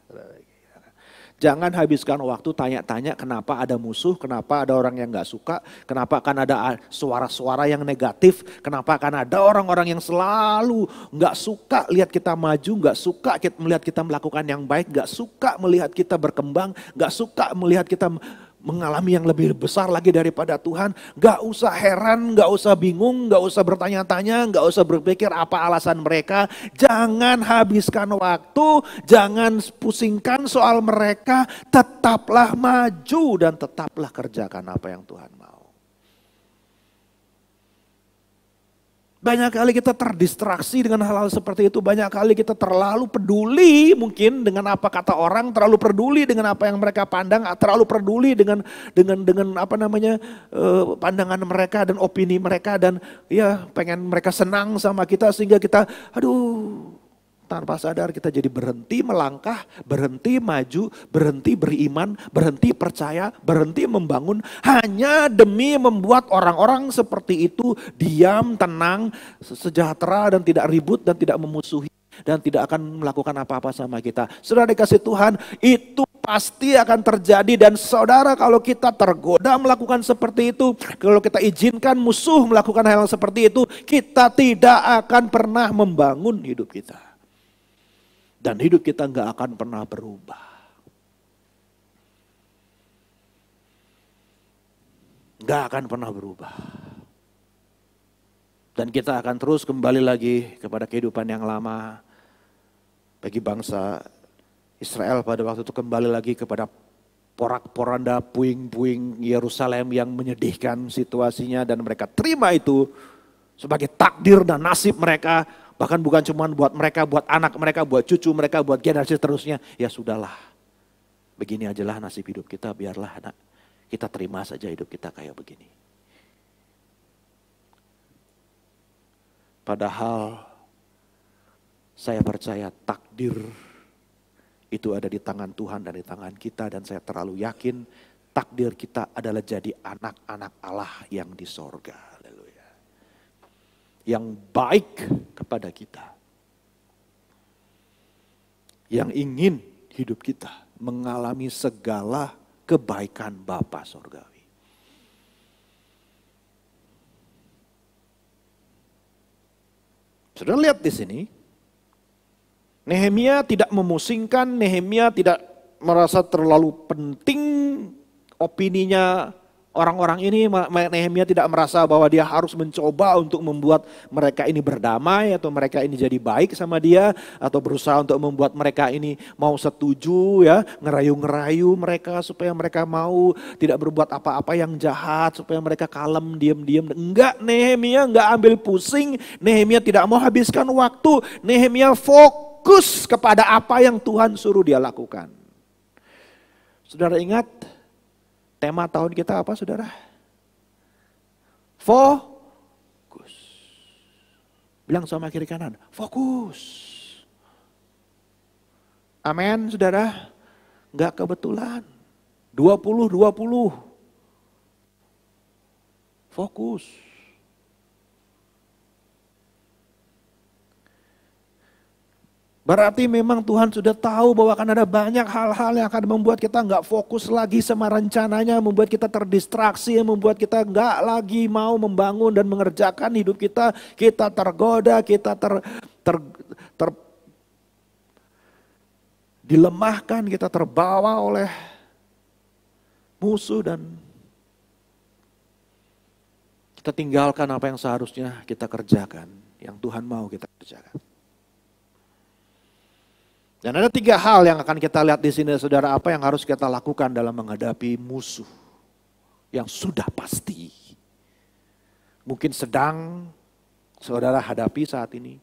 Jangan habiskan waktu tanya-tanya kenapa ada musuh, kenapa ada orang yang gak suka, kenapa akan ada suara-suara yang negatif, kenapa akan ada orang-orang yang selalu gak suka lihat kita maju, gak suka melihat kita melakukan yang baik, gak suka melihat kita berkembang, gak suka melihat kita mengalami yang lebih besar lagi daripada Tuhan. Gak usah heran, gak usah bingung, gak usah bertanya-tanya, gak usah berpikir apa alasan mereka. Jangan habiskan waktu, jangan pusingkan soal mereka. Tetaplah maju dan tetaplah kerjakan apa yang Tuhan mau. Banyak kali kita terdistraksi dengan hal-hal seperti itu. Banyak kali kita terlalu peduli mungkin dengan apa kata orang, terlalu peduli dengan apa yang mereka pandang, terlalu peduli dengan apa namanya pandangan mereka dan opini mereka, dan ya pengen mereka senang sama kita sehingga kita tanpa sadar kita jadi berhenti melangkah, berhenti maju, berhenti beriman, berhenti percaya, berhenti membangun hanya demi membuat orang-orang seperti itu diam, tenang, sejahtera dan tidak ribut dan tidak memusuhi dan tidak akan melakukan apa-apa sama kita. Saudara dikasih Tuhan, itu pasti akan terjadi, dan saudara kalau kita tergoda melakukan seperti itu, kalau kita izinkan musuh melakukan hal seperti itu, kita tidak akan pernah membangun hidup kita. Dan hidup kita nggak akan pernah berubah. Nggak akan pernah berubah. Dan kita akan terus kembali lagi kepada kehidupan yang lama. bagi bangsa Israel pada waktu itu kembali lagi kepada porak-poranda puing-puing Yerusalem yang menyedihkan situasinya, dan mereka terima itu sebagai takdir dan nasib mereka, bahkan bukan cuma buat mereka, buat anak mereka, buat cucu mereka, buat generasi seterusnya. Ya sudahlah, begini ajalah nasib hidup kita, biarlah anak kita terima saja hidup kita kayak begini. Padahal saya percaya takdir itu ada di tangan Tuhan dan di tangan kita, dan saya terlalu yakin takdir kita adalah jadi anak-anak Allah yang di sorga. Haleluya. Yang baik kepada kita. Yang ingin hidup kita mengalami segala kebaikan Bapa sorgawi. Sudah lihat di sini, Nehemia tidak memusingkan, Nehemia tidak merasa terlalu penting opininya orang-orang ini. Nehemia tidak merasa bahwa dia harus mencoba untuk membuat mereka ini berdamai, atau mereka ini jadi baik sama dia, atau berusaha untuk membuat mereka ini mau setuju, ya, ngerayu-ngerayu mereka supaya mereka mau tidak berbuat apa-apa yang jahat, supaya mereka kalem, diam-diam. Enggak, Nehemia enggak ambil pusing, Nehemia tidak mau habiskan waktu, Nehemia fokus kepada apa yang Tuhan suruh dia lakukan. Saudara ingat tema tahun kita apa, saudara? Fokus. Bilang sama kiri kanan, fokus. Amin, saudara. Enggak kebetulan. 20-20. Fokus. Berarti memang Tuhan sudah tahu bahwa akan ada banyak hal-hal yang akan membuat kita nggak fokus lagi sama rencananya, membuat kita terdistraksi, membuat kita nggak lagi mau membangun dan mengerjakan hidup kita. Kita tergoda, kita dilemahkan, kita terbawa oleh musuh, dan kita tinggalkan apa yang seharusnya kita kerjakan, yang Tuhan mau kita kerjakan. Dan ada 3 hal yang akan kita lihat di sini, saudara, apa yang harus kita lakukan dalam menghadapi musuh yang sudah pasti mungkin sedang saudara hadapi saat ini.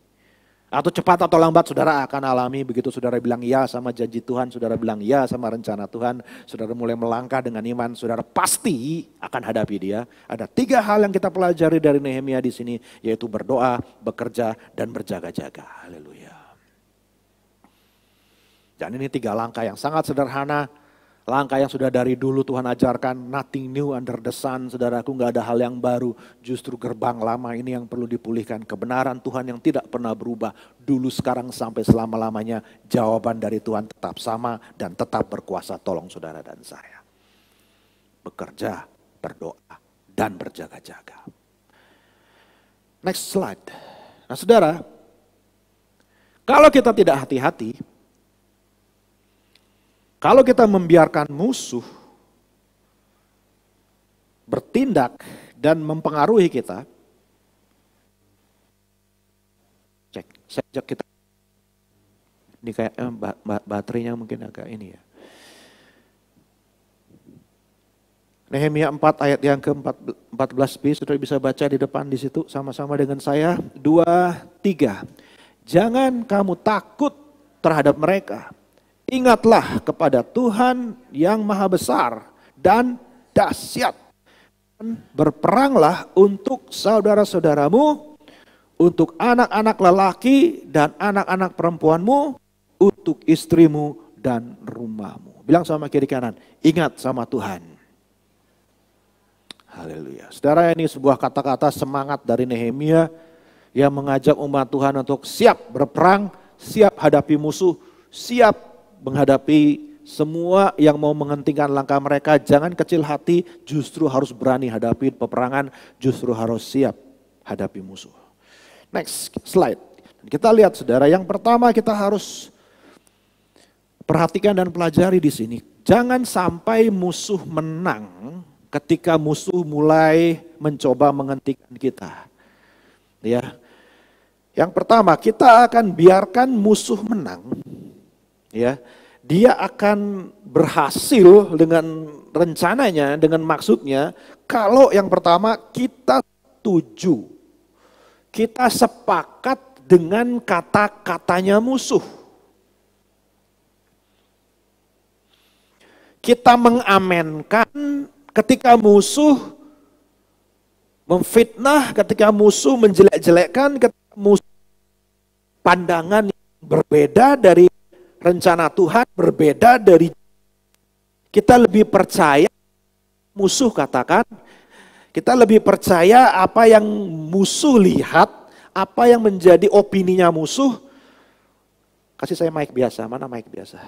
Atau cepat atau lambat saudara akan alami, begitu saudara bilang iya sama janji Tuhan, saudara bilang iya sama rencana Tuhan, saudara mulai melangkah dengan iman, saudara pasti akan hadapi dia. Ada 3 hal yang kita pelajari dari Nehemia di sini, yaitu berdoa, bekerja, dan berjaga-jaga. Haleluya. Dan ini 3 langkah yang sangat sederhana, langkah yang sudah dari dulu Tuhan ajarkan, nothing new under the sun, saudaraku, gak ada hal yang baru, justru gerbang lama ini yang perlu dipulihkan. Kebenaran Tuhan yang tidak pernah berubah, dulu, sekarang, sampai selama-lamanya, jawaban dari Tuhan tetap sama dan tetap berkuasa. Tolong saudara dan saya, bekerja, berdoa, dan berjaga-jaga. Next slide. Nah saudara, kalau kita tidak hati-hati, kalau kita membiarkan musuh bertindak dan mempengaruhi kita, saya cek kita, ini kayak baterainya mungkin agak ini ya. Nehemia 4 ayat yang ke-14b, saudara bisa baca di depan di situ sama-sama dengan saya. 2, 3. Jangan kamu takut terhadap mereka. Ingatlah kepada Tuhan yang maha besar dan dahsyat. Berperanglah untuk saudara-saudaramu, untuk anak-anak lelaki dan anak-anak perempuanmu, untuk istrimu dan rumahmu. Bilang sama kiri kanan, ingat sama Tuhan. Haleluya. Saudara, ini sebuah kata-kata semangat dari Nehemia yang mengajak umat Tuhan untuk siap berperang, siap hadapi musuh, siap menghadapi semua yang mau menghentikan langkah mereka. Jangan kecil hati, justru harus berani hadapi peperangan, justru harus siap hadapi musuh. Next slide. Kita lihat saudara, yang pertama kita harus perhatikan dan pelajari di sini. Jangan sampai musuh menang ketika musuh mulai mencoba menghentikan kita. Ya. Yang pertama, kita akan biarkan musuh menang Ya, dia akan berhasil dengan rencananya, dengan maksudnya, kalau yang pertama kita setuju, kita sepakat dengan kata-katanya musuh. Kita mengamenkan ketika musuh memfitnah, ketika musuh menjelek-jelekkan, ketika musuh pandangan yang berbeda dari rencana Tuhan, berbeda dari kita lebih percaya musuh katakan, kita lebih percaya apa yang musuh lihat, apa yang menjadi opininya musuh. Kasih saya mic biasa, mana mic biasa?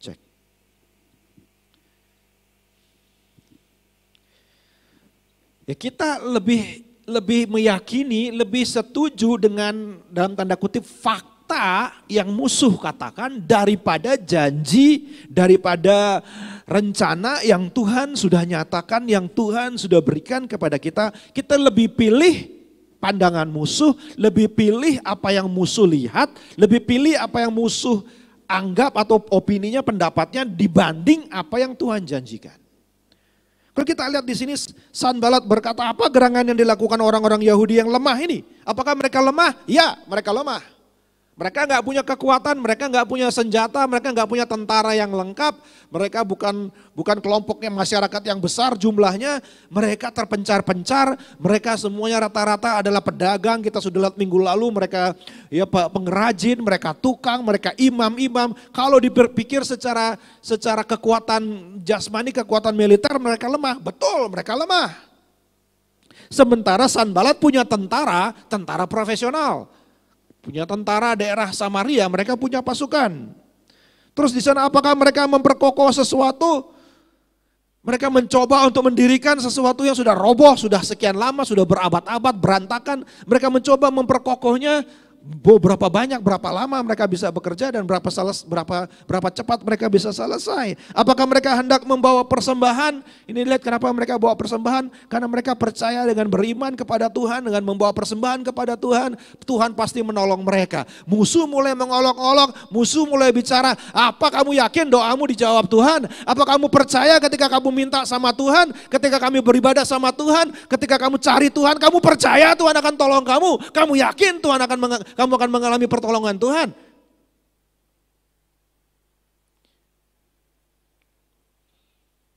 Cek. Ya kita lebih meyakini, lebih setuju dengan dalam tanda kutip fakta yang musuh katakan daripada janji, daripada rencana yang Tuhan sudah nyatakan, yang Tuhan sudah berikan kepada kita. Kita lebih pilih pandangan musuh, lebih pilih apa yang musuh lihat, lebih pilih apa yang musuh anggap atau opininya, pendapatnya dibanding apa yang Tuhan janjikan. Kalau kita lihat di sini Sanbalat berkata, apa gerangan yang dilakukan orang-orang Yahudi yang lemah ini? Apakah mereka lemah? Ya, mereka lemah. Mereka nggak punya kekuatan, mereka nggak punya senjata, mereka nggak punya tentara yang lengkap. Mereka bukan kelompoknya masyarakat yang besar jumlahnya. Mereka terpencar-pencar, mereka semuanya rata-rata adalah pedagang. Kita sudah lihat minggu lalu mereka ya pengrajin, mereka tukang, mereka imam-imam. Kalau dipikir secara kekuatan jasmani, kekuatan militer mereka lemah. Betul, mereka lemah. Sementara Sanbalat punya tentara profesional. Punya tentara daerah Samaria, mereka punya pasukan. Terus di sana apakah mereka memperkokoh sesuatu? Mereka mencoba untuk mendirikan sesuatu yang sudah roboh, sudah sekian lama, sudah berabad-abad, berantakan. Mereka mencoba memperkokohnya. Berapa banyak, berapa lama mereka bisa bekerja dan berapa cepat mereka bisa selesai. Apakah mereka hendak membawa persembahan? Ini lihat kenapa mereka bawa persembahan. Karena mereka percaya dengan beriman kepada Tuhan, dengan membawa persembahan kepada Tuhan. Tuhan pasti menolong mereka. Musuh mulai mengolok-olok, musuh mulai bicara, apa kamu yakin doamu dijawab Tuhan? Apa kamu percaya ketika kamu minta sama Tuhan? Ketika kami beribadah sama Tuhan? Ketika kamu cari Tuhan, kamu percaya Tuhan akan tolong kamu? Kamu yakin Tuhan kamu akan mengalami pertolongan Tuhan?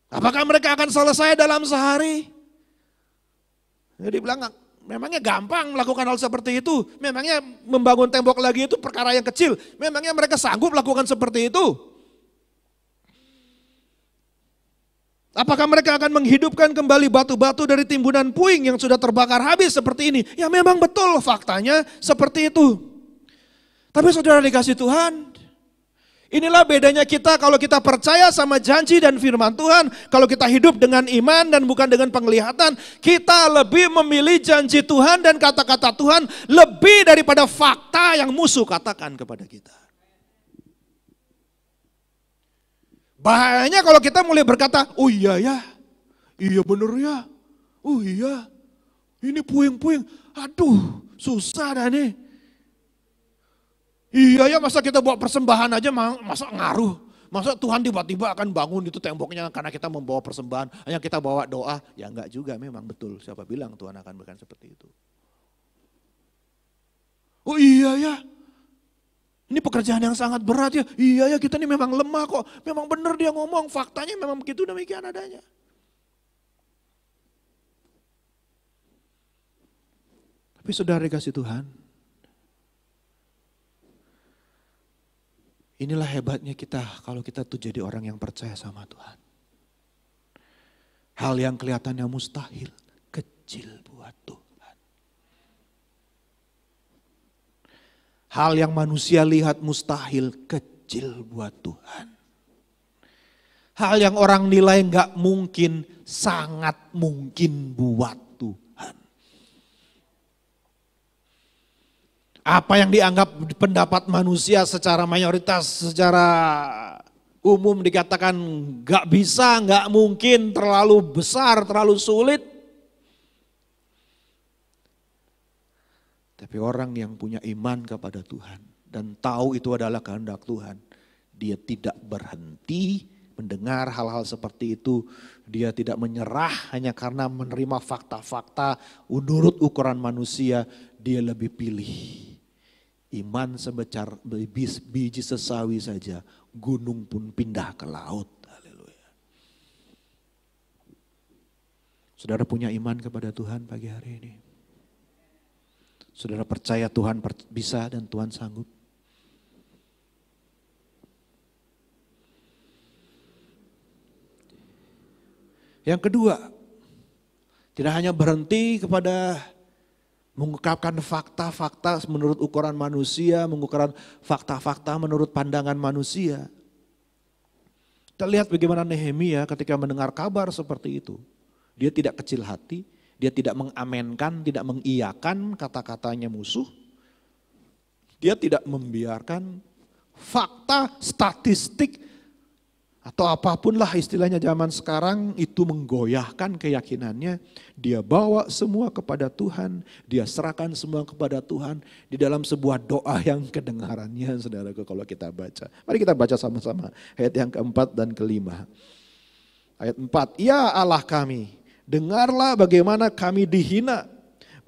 Apakah mereka akan selesai dalam sehari? Jadi bilang, memangnya gampang melakukan hal seperti itu? Memangnya membangun tembok lagi itu perkara yang kecil? Memangnya mereka sanggup melakukan seperti itu? Apakah mereka akan menghidupkan kembali batu-batu dari timbunan puing yang sudah terbakar habis seperti ini? Ya memang betul faktanya seperti itu. Tapi saudara dikasih Tuhan, inilah bedanya kita kalau kita percaya sama janji dan firman Tuhan. Kalau kita hidup dengan iman dan bukan dengan penglihatan, kita lebih memilih janji Tuhan dan kata-kata Tuhan lebih daripada fakta yang musuh katakan kepada kita. Bahayanya kalau kita mulai berkata, oh iya ya, iya bener ya, oh iya, ini puing-puing, aduh susah dah nih. Iya ya, masa kita bawa persembahan aja, masa ngaruh, masa Tuhan tiba-tiba akan bangun itu temboknya karena kita membawa persembahan, hanya kita bawa doa, ya enggak juga memang betul, siapa bilang Tuhan akan berikan seperti itu. Oh iya ya. Ini pekerjaan yang sangat berat ya. Iya ya, kita ini memang lemah kok. Memang benar dia ngomong, faktanya memang begitu demikian adanya. Tapi saudara dikasih Tuhan, inilah hebatnya kita kalau kita tuh jadi orang yang percaya sama Tuhan. Hal yang kelihatannya mustahil, kecil buat Tuhan. Hal yang manusia lihat mustahil, kecil buat Tuhan. Hal yang orang nilai nggak mungkin, sangat mungkin buat Tuhan. Apa yang dianggap pendapat manusia secara mayoritas, secara umum dikatakan gak bisa, gak mungkin, terlalu besar, terlalu sulit. Tapi orang yang punya iman kepada Tuhan dan tahu itu adalah kehendak Tuhan, dia tidak berhenti mendengar hal-hal seperti itu. Dia tidak menyerah hanya karena menerima fakta-fakta menurut ukuran manusia. Dia lebih pilih iman sebesar biji sesawi saja, gunung pun pindah ke laut. Haleluya. Saudara punya iman kepada Tuhan pagi hari ini? Saudara percaya Tuhan bisa dan Tuhan sanggup? Yang kedua, tidak hanya berhenti kepada mengungkapkan fakta-fakta menurut ukuran manusia, mengungkapkan fakta-fakta menurut pandangan manusia. Kita lihat bagaimana Nehemia ketika mendengar kabar seperti itu. Dia tidak kecil hati, dia tidak mengamenkan, tidak mengiyakan kata-katanya musuh. Dia tidak membiarkan fakta, statistik, atau apapun lah istilahnya zaman sekarang itu menggoyahkan keyakinannya. Dia bawa semua kepada Tuhan, dia serahkan semua kepada Tuhan di dalam sebuah doa yang kedengarannya, saudaraku, kalau kita baca. Mari kita baca sama-sama ayat yang keempat dan kelima. Ayat 4, ya Allah kami, dengarlah bagaimana kami dihina.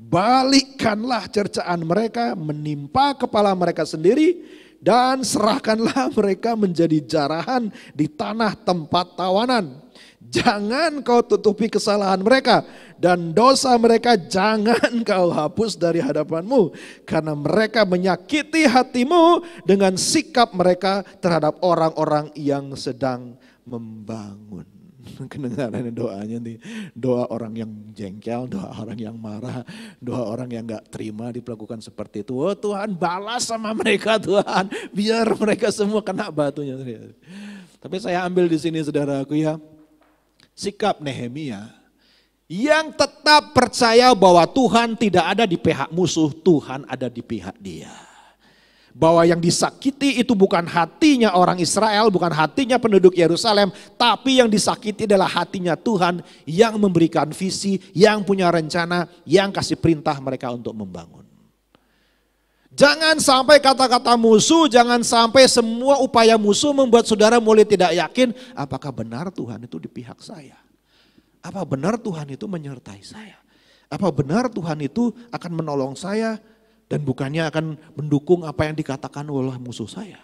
Balikkanlah cercaan mereka menimpa kepala mereka sendiri. Dan serahkanlah mereka menjadi jarahan di tanah tempat tawanan. Jangan kau tutupi kesalahan mereka dan dosa mereka jangan kau hapus dari hadapanmu. Karena mereka menyakiti hatimu dengan sikap mereka terhadap orang-orang yang sedang membangun. Kedengaran doanya nih, doa orang yang jengkel, doa orang yang marah, doa orang yang gak terima diperlakukan seperti itu. Oh Tuhan, balas sama mereka Tuhan, biar mereka semua kena batunya. Tapi saya ambil di sini saudaraku ya, sikap Nehemia yang tetap percaya bahwa Tuhan tidak ada di pihak musuh, Tuhan ada di pihak dia. Bahwa yang disakiti itu bukan hatinya orang Israel, bukan hatinya penduduk Yerusalem, tapi yang disakiti adalah hatinya Tuhan yang memberikan visi, yang punya rencana, yang kasih perintah mereka untuk membangun. Jangan sampai kata-kata musuh, jangan sampai semua upaya musuh membuat saudara mulai tidak yakin apakah benar Tuhan itu di pihak saya. Apa benar Tuhan itu menyertai saya? Apa benar Tuhan itu akan menolong saya? Dan bukannya akan mendukung apa yang dikatakan oleh musuh saya.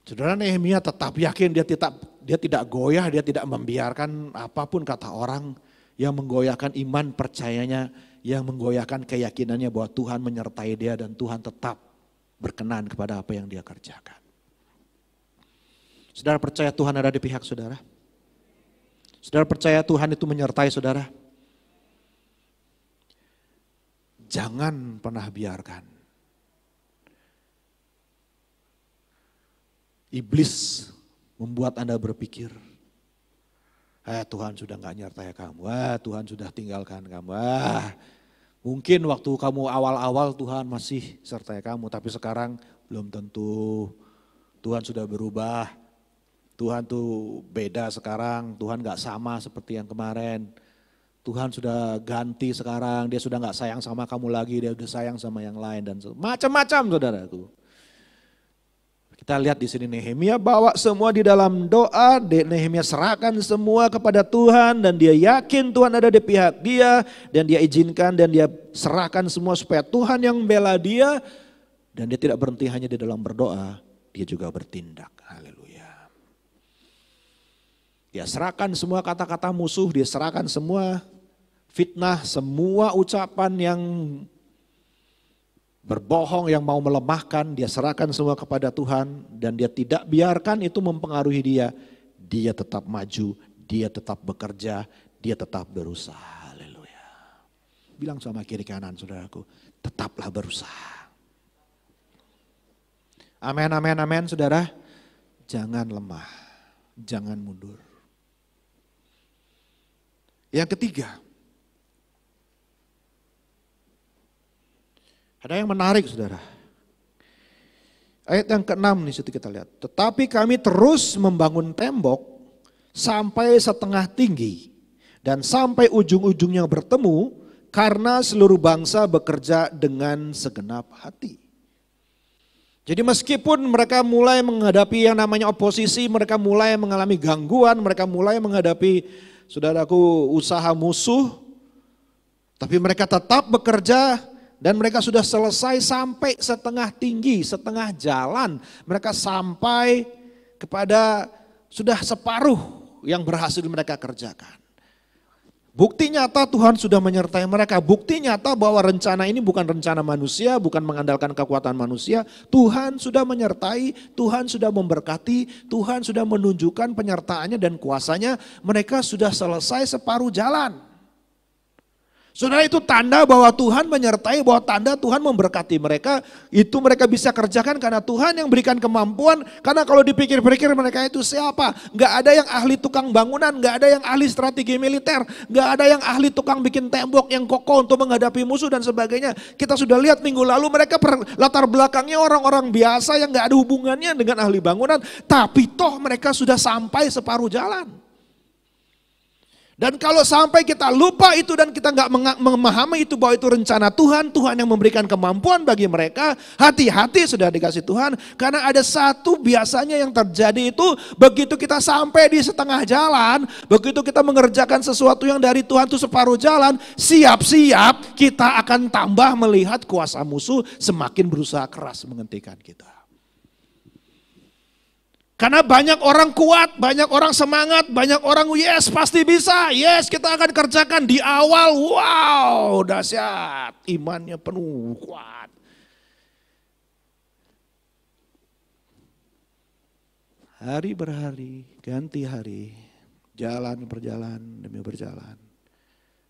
Saudara, Nehemia tetap yakin, dia tidak goyah, dia tidak membiarkan apapun kata orang yang menggoyahkan iman percayanya, yang menggoyahkan keyakinannya bahwa Tuhan menyertai dia dan Tuhan tetap berkenan kepada apa yang dia kerjakan. Saudara percaya Tuhan ada di pihak saudara? Saudara percaya Tuhan itu menyertai saudara? Jangan pernah biarkan iblis membuat Anda berpikir, Tuhan sudah gak nyertai kamu, Tuhan sudah tinggalkan kamu. Mungkin waktu kamu awal-awal Tuhan masih sertai kamu, tapi sekarang belum tentu. Tuhan sudah berubah, Tuhan tuh beda sekarang, Tuhan gak sama seperti yang kemarin. Tuhan sudah ganti sekarang, dia sudah gak sayang sama kamu lagi, dia udah sayang sama yang lain dan macam-macam saudaraku. Kita lihat di sini Nehemia bawa semua di dalam doa, Nehemia serahkan semua kepada Tuhan dan dia yakin Tuhan ada di pihak dia dan dia izinkan dan dia serahkan semua supaya Tuhan yang membela dia dan dia tidak berhenti hanya di dalam berdoa, dia juga bertindak. Haleluya. Dia serahkan semua kata-kata musuh, dia serahkan semua fitnah, semua ucapan yang berbohong, yang mau melemahkan, dia serahkan semua kepada Tuhan dan dia tidak biarkan itu mempengaruhi dia. Dia tetap maju, dia tetap bekerja, dia tetap berusaha. Haleluya. Bilang sama kiri kanan saudaraku, tetaplah berusaha. Amin, amin, amin saudara. Jangan lemah, jangan mundur. Yang ketiga, ada yang menarik saudara. Ayat yang ke-6 di situ kita lihat. Tetapi kami terus membangun tembok sampai setengah tinggi dan sampai ujung-ujungnya bertemu karena seluruh bangsa bekerja dengan segenap hati. Jadi meskipun mereka mulai menghadapi yang namanya oposisi, mereka mulai mengalami gangguan, mereka mulai menghadapi, saudaraku, usaha musuh, tapi mereka tetap bekerja dan mereka sudah selesai sampai setengah tinggi, setengah jalan. Mereka sampai kepada sudah separuh yang berhasil mereka kerjakan. Bukti nyata Tuhan sudah menyertai mereka. Bukti nyata bahwa rencana ini bukan rencana manusia, bukan mengandalkan kekuatan manusia. Tuhan sudah menyertai, Tuhan sudah memberkati, Tuhan sudah menunjukkan penyertaannya dan kuasanya. Mereka sudah selesai separuh jalan. Saudara, itu tanda bahwa Tuhan menyertai, bahwa tanda Tuhan memberkati mereka. Itu mereka bisa kerjakan karena Tuhan yang berikan kemampuan. Karena kalau dipikir-pikir mereka itu siapa? Gak ada yang ahli tukang bangunan, gak ada yang ahli strategi militer, gak ada yang ahli tukang bikin tembok yang kokoh untuk menghadapi musuh dan sebagainya. Kita sudah lihat minggu lalu mereka latar belakangnya orang-orang biasa yang gak ada hubungannya dengan ahli bangunan. Tapi toh mereka sudah sampai separuh jalan. Dan kalau sampai kita lupa itu dan kita nggak memahami itu bahwa itu rencana Tuhan, Tuhan yang memberikan kemampuan bagi mereka, hati-hati sudah dikasih Tuhan. Karena ada satu biasanya yang terjadi itu begitu kita sampai di setengah jalan, begitu kita mengerjakan sesuatu yang dari Tuhan itu separuh jalan, siap-siap kita akan tambah melihat kuasa musuh semakin berusaha keras menghentikan kita. Karena banyak orang kuat, banyak orang semangat, banyak orang yes pasti bisa, yes kita akan kerjakan di awal, wow dahsyat, imannya penuh kuat. Hari berhari, ganti hari, jalan berjalan demi berjalan,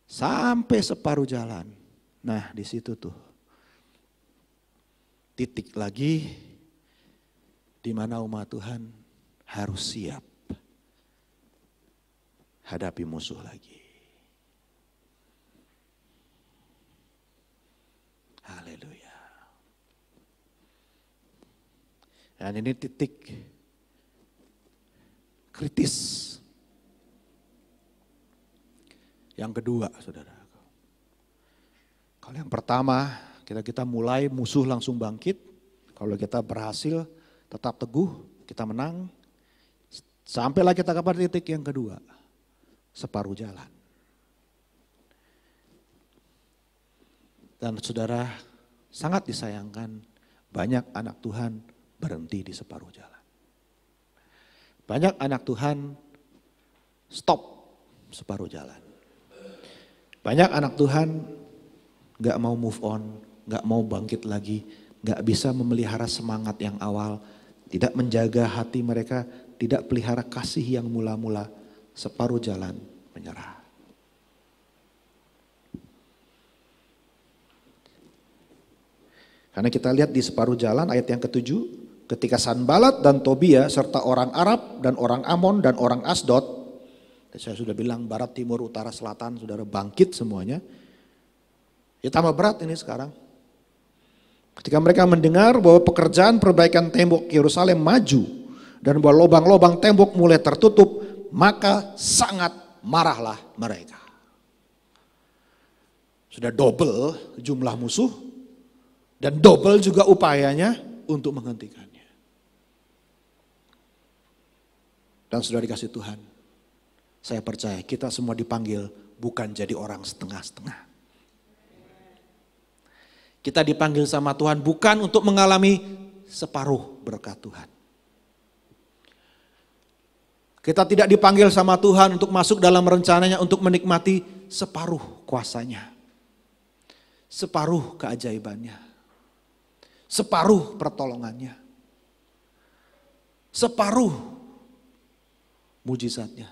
sampai separuh jalan. Nah di situ tuh titik lagi di mana umat Tuhan harus siap hadapi musuh lagi. Haleluya. Dan ini titik kritis. Yang kedua, saudara. Kalau yang pertama, kita mulai musuh langsung bangkit. Kalau kita berhasil tetap teguh, kita menang. Sampailah kita kepada titik yang kedua, separuh jalan. Dan saudara, sangat disayangkan banyak anak Tuhan berhenti di separuh jalan. Banyak anak Tuhan stop separuh jalan. Banyak anak Tuhan gak mau move on, gak mau bangkit lagi, gak bisa memelihara semangat yang awal, tidak menjaga hati mereka, tidak pelihara kasih yang mula-mula, separuh jalan menyerah. Karena kita lihat di separuh jalan ayat yang ke-7, ketika Sanbalat dan Tobia serta orang Arab dan orang Amon dan orang Asdod, saya sudah bilang barat, timur, utara, selatan, saudara bangkit semuanya. Ya tambah berat ini sekarang. Ketika mereka mendengar bahwa pekerjaan perbaikan tembok Yerusalem maju dan bahwa lubang-lubang tembok mulai tertutup, maka sangat marahlah mereka. Sudah double jumlah musuh dan double juga upayanya untuk menghentikannya. Dan sudah dikasih Tuhan, saya percaya kita semua dipanggil bukan jadi orang setengah-setengah. Kita dipanggil sama Tuhan bukan untuk mengalami separuh berkat Tuhan. Kita tidak dipanggil sama Tuhan untuk masuk dalam rencananya untuk menikmati separuh kuasanya. Separuh keajaibannya. Separuh pertolongannya. Separuh mujizatnya.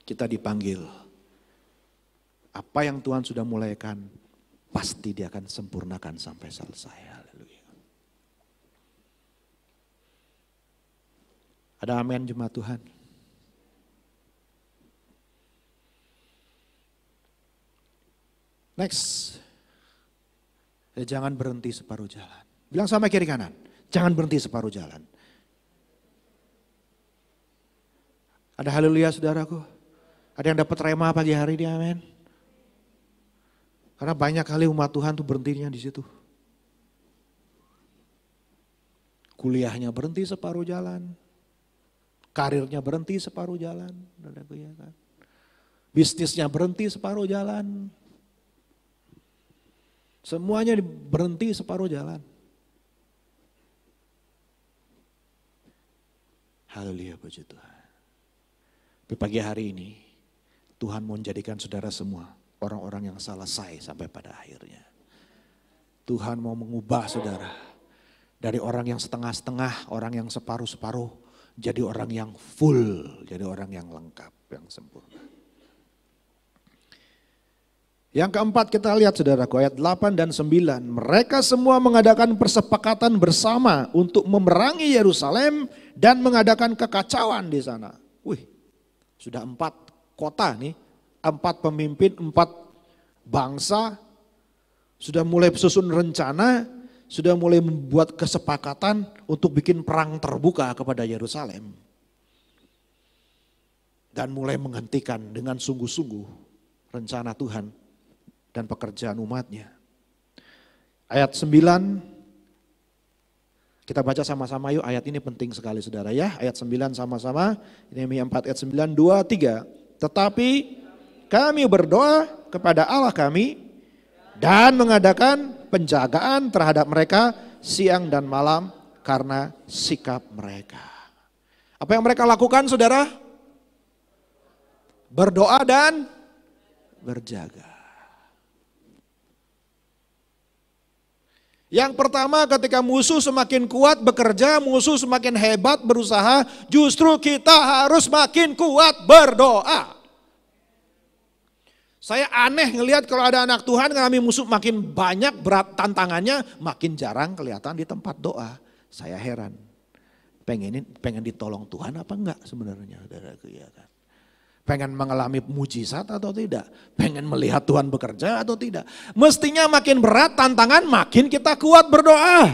Kita dipanggil. Apa yang Tuhan sudah mulaikan, pasti dia akan sempurnakan sampai selesai. Haleluya. Ada amin jemaat Tuhan. Next. Ya, jangan berhenti separuh jalan. Bilang sama kiri kanan, jangan berhenti separuh jalan. Ada haleluya saudaraku? Ada yang dapat rema pagi hari ini, amin. Karena banyak kali umat Tuhan tuh berhentinya di situ. Kuliahnya berhenti separuh jalan. Karirnya berhenti separuh jalan. Saudaraku, ya kan? Bisnisnya berhenti separuh jalan. Semuanya berhenti separuh jalan. Haleluya, puji Tuhan. Di pagi hari ini, Tuhan mau menjadikan saudara semua orang-orang yang selesai sampai pada akhirnya. Tuhan mau mengubah saudara dari orang yang setengah-setengah, orang yang separuh-separuh, jadi orang yang full, jadi orang yang lengkap, yang sempurna. Yang keempat kita lihat saudaraku, ayat 8 dan 9. Mereka semua mengadakan persepakatan bersama untuk memerangi Yerusalem dan mengadakan kekacauan di sana. Wih, sudah 4 kota nih, 4 pemimpin, 4 bangsa, sudah mulai susun rencana, sudah mulai membuat kesepakatan untuk bikin perang terbuka kepada Yerusalem. Dan mulai menghentikan dengan sungguh-sungguh rencana Tuhan dan pekerjaan umatnya. Ayat 9, kita baca sama-sama yuk, ayat ini penting sekali saudara ya. Ayat 9 sama-sama, Nehemia 4 ayat 9, 2, 3. Tetapi kami berdoa kepada Allah kami dan mengadakan penjagaan terhadap mereka siang dan malam karena sikap mereka. Apa yang mereka lakukan saudara? Berdoa dan berjaga. Yang pertama, ketika musuh semakin kuat bekerja, musuh semakin hebat berusaha, justru kita harus makin kuat berdoa. Saya aneh ngelihat kalau ada anak Tuhan kami musuh makin banyak, berat tantangannya, makin jarang kelihatan di tempat doa. Saya heran. Pengen ditolong Tuhan apa enggak sebenarnya, saudaraku, ya kan? Pengen mengalami mujizat atau tidak? Pengen melihat Tuhan bekerja atau tidak? Mestinya makin berat tantangan, makin kita kuat berdoa.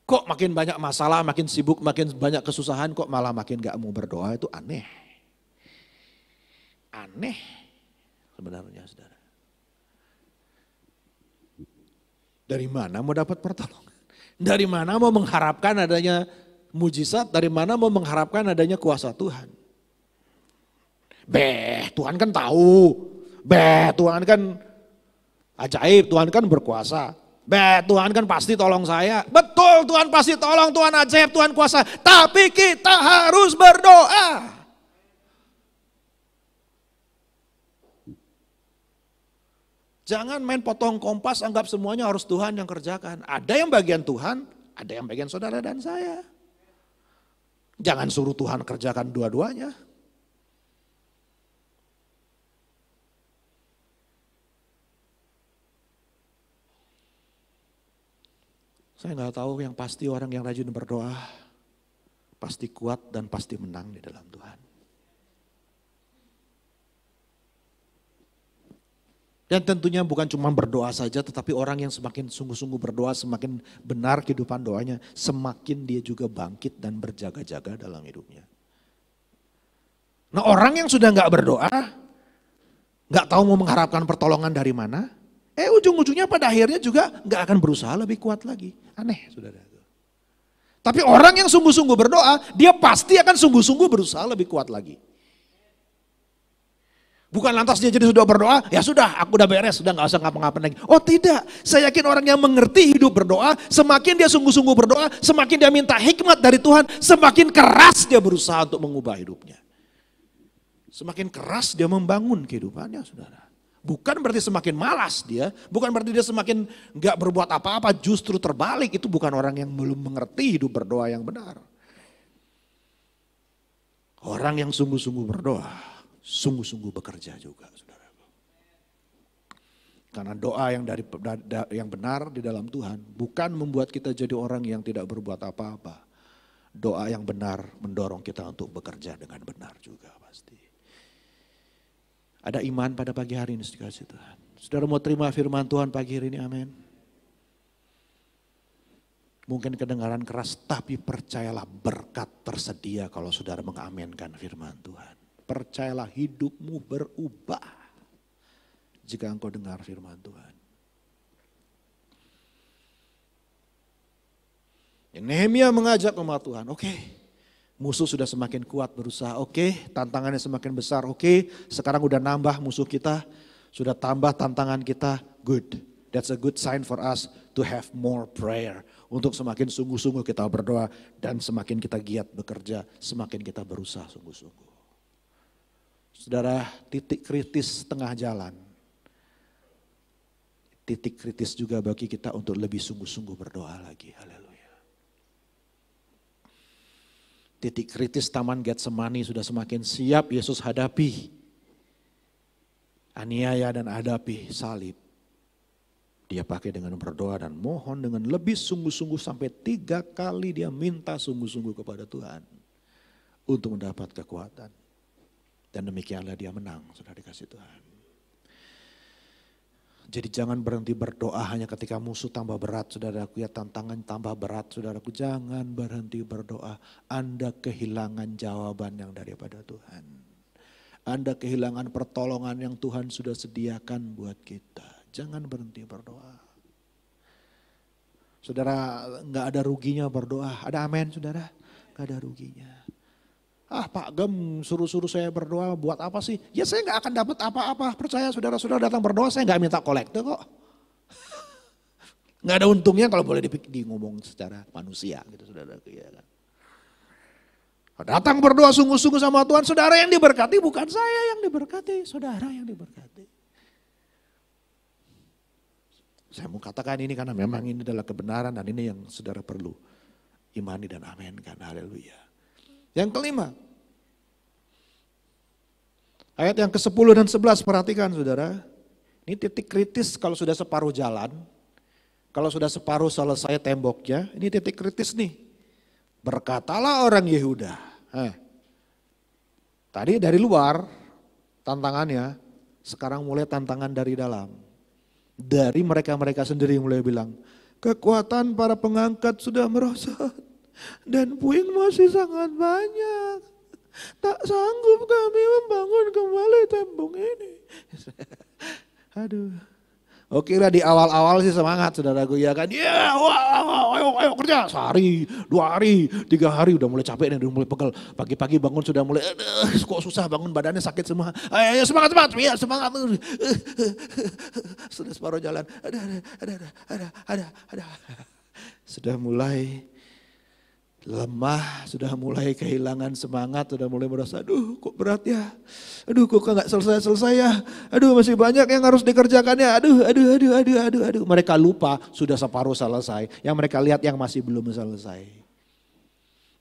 Kok makin banyak masalah, makin sibuk, makin banyak kesusahan, kok malah makin gak mau berdoa, itu aneh. Aneh sebenarnya saudara. Dari mana mau dapat pertolongan? Dari mana mau mengharapkan adanya mujizat? Dari mana mau mengharapkan adanya kuasa Tuhan? Tuhan kan tahu. Tuhan kan ajaib, Tuhan kan berkuasa. Tuhan kan pasti tolong saya. Betul, Tuhan pasti tolong, Tuhan ajaib, Tuhan kuasa. Tapi kita harus berdoa. Jangan main potong kompas, anggap semuanya harus Tuhan yang kerjakan. Ada yang bagian Tuhan, ada yang bagian saudara dan saya. Jangan suruh Tuhan kerjakan dua-duanya. Saya nggak tahu, yang pasti orang yang rajin berdoa pasti kuat dan pasti menang di dalam Tuhan. Dan tentunya bukan cuma berdoa saja, tetapi orang yang semakin sungguh-sungguh berdoa, semakin benar kehidupan doanya, semakin dia juga bangkit dan berjaga-jaga dalam hidupnya. Nah, orang yang sudah nggak berdoa, nggak tahu mau mengharapkan pertolongan dari mana, ujung-ujungnya pada akhirnya juga nggak akan berusaha lebih kuat lagi. Aneh, saudara. Tapi orang yang sungguh-sungguh berdoa, dia pasti akan sungguh-sungguh berusaha lebih kuat lagi. Bukan lantas dia jadi sudah berdoa, ya sudah aku udah beres, sudah nggak usah ngapa-ngapain lagi. Oh tidak, saya yakin orang yang mengerti hidup berdoa, semakin dia sungguh-sungguh berdoa, semakin dia minta hikmat dari Tuhan, semakin keras dia berusaha untuk mengubah hidupnya. Semakin keras dia membangun kehidupannya, saudara. Bukan berarti semakin malas dia, bukan berarti dia semakin nggak berbuat apa-apa, justru terbalik, itu bukan orang yang belum mengerti hidup berdoa yang benar. Orang yang sungguh-sungguh berdoa, sungguh-sungguh bekerja juga, saudara. Karena doa yang benar di dalam Tuhan bukan membuat kita jadi orang yang tidak berbuat apa-apa. Doa yang benar mendorong kita untuk bekerja dengan benar juga pasti. Ada iman pada pagi hari ini, dikasih Tuhan. Saudara mau terima firman Tuhan pagi hari ini, amin. Mungkin kedengaran keras, tapi percayalah berkat tersedia kalau saudara mengamenkan firman Tuhan. Percayalah hidupmu berubah jika engkau dengar firman Tuhan. Nehemia mengajak umat Tuhan, oke, musuh sudah semakin kuat berusaha, oke, tantangannya semakin besar, oke, sekarang udah nambah musuh kita, sudah tambah tantangan kita, good. That's a good sign for us to have more prayer. Untuk semakin sungguh-sungguh kita berdoa dan semakin kita giat bekerja, semakin kita berusaha sungguh-sungguh. Saudara, titik kritis tengah jalan. Titik kritis juga bagi kita untuk lebih sungguh-sungguh berdoa lagi. Haleluya. Titik kritis Taman Getsemani sudah semakin siap Yesus hadapi. Aniaya dan hadapi salib. Dia pakai dengan berdoa dan mohon dengan lebih sungguh-sungguh sampai 3 kali dia minta sungguh-sungguh kepada Tuhan. Untuk mendapat kekuatan. Dan demikianlah dia menang, sudah dikasih Tuhan. Jadi jangan berhenti berdoa hanya ketika musuh tambah berat, saudaraku, ya tantangan tambah berat, saudaraku. Jangan berhenti berdoa, Anda kehilangan jawaban yang daripada Tuhan. Anda kehilangan pertolongan yang Tuhan sudah sediakan buat kita. Jangan berhenti berdoa. Saudara, gak ada ruginya berdoa. Ada amin, saudara? Gak ada ruginya. Pak Gem suruh-suruh saya berdoa buat apa sih? Ya saya gak akan dapat apa-apa. Percaya saudara-saudara datang berdoa, saya gak minta kolekte kok. Gak ada untungnya kalau boleh ngomong secara manusia gitu, saudara. Ya kan? Datang berdoa sungguh-sungguh sama Tuhan, saudara yang diberkati bukan saya yang diberkati, saudara yang diberkati. Saya mau katakan ini karena memang ini adalah kebenaran dan ini yang saudara perlu imani dan aminkan. Haleluya. Yang kelima, ayat yang ke-10 dan 11 perhatikan saudara. Ini titik kritis kalau sudah separuh jalan. Kalau sudah separuh selesai temboknya, ini titik kritis nih. Berkatalah orang Yehuda. Tadi dari luar tantangannya, sekarang mulai tantangan dari dalam. Dari mereka-mereka sendiri mulai bilang, kekuatan para pengangkat sudah merosot dan puing masih sangat banyak. Tak sanggup kami membangun kembali tembok ini. Aduh. Oke lah di awal-awal sih semangat saudaraku ya kan. Ya ayo kerja. Sehari, 2 hari, 3 hari udah mulai capek nih, udah mulai pegel. Pagi-pagi bangun sudah mulai, kok susah bangun badannya sakit semua. Ayo semangat, ya semangat. Sudah separuh jalan. Ada. Sudah mulai lemah, sudah mulai kehilangan semangat, sudah mulai merasa, aduh kok berat ya, aduh kok gak selesai-selesai ya, aduh masih banyak yang harus dikerjakan ya, aduh. Mereka lupa sudah separuh selesai, yang mereka lihat yang masih belum selesai.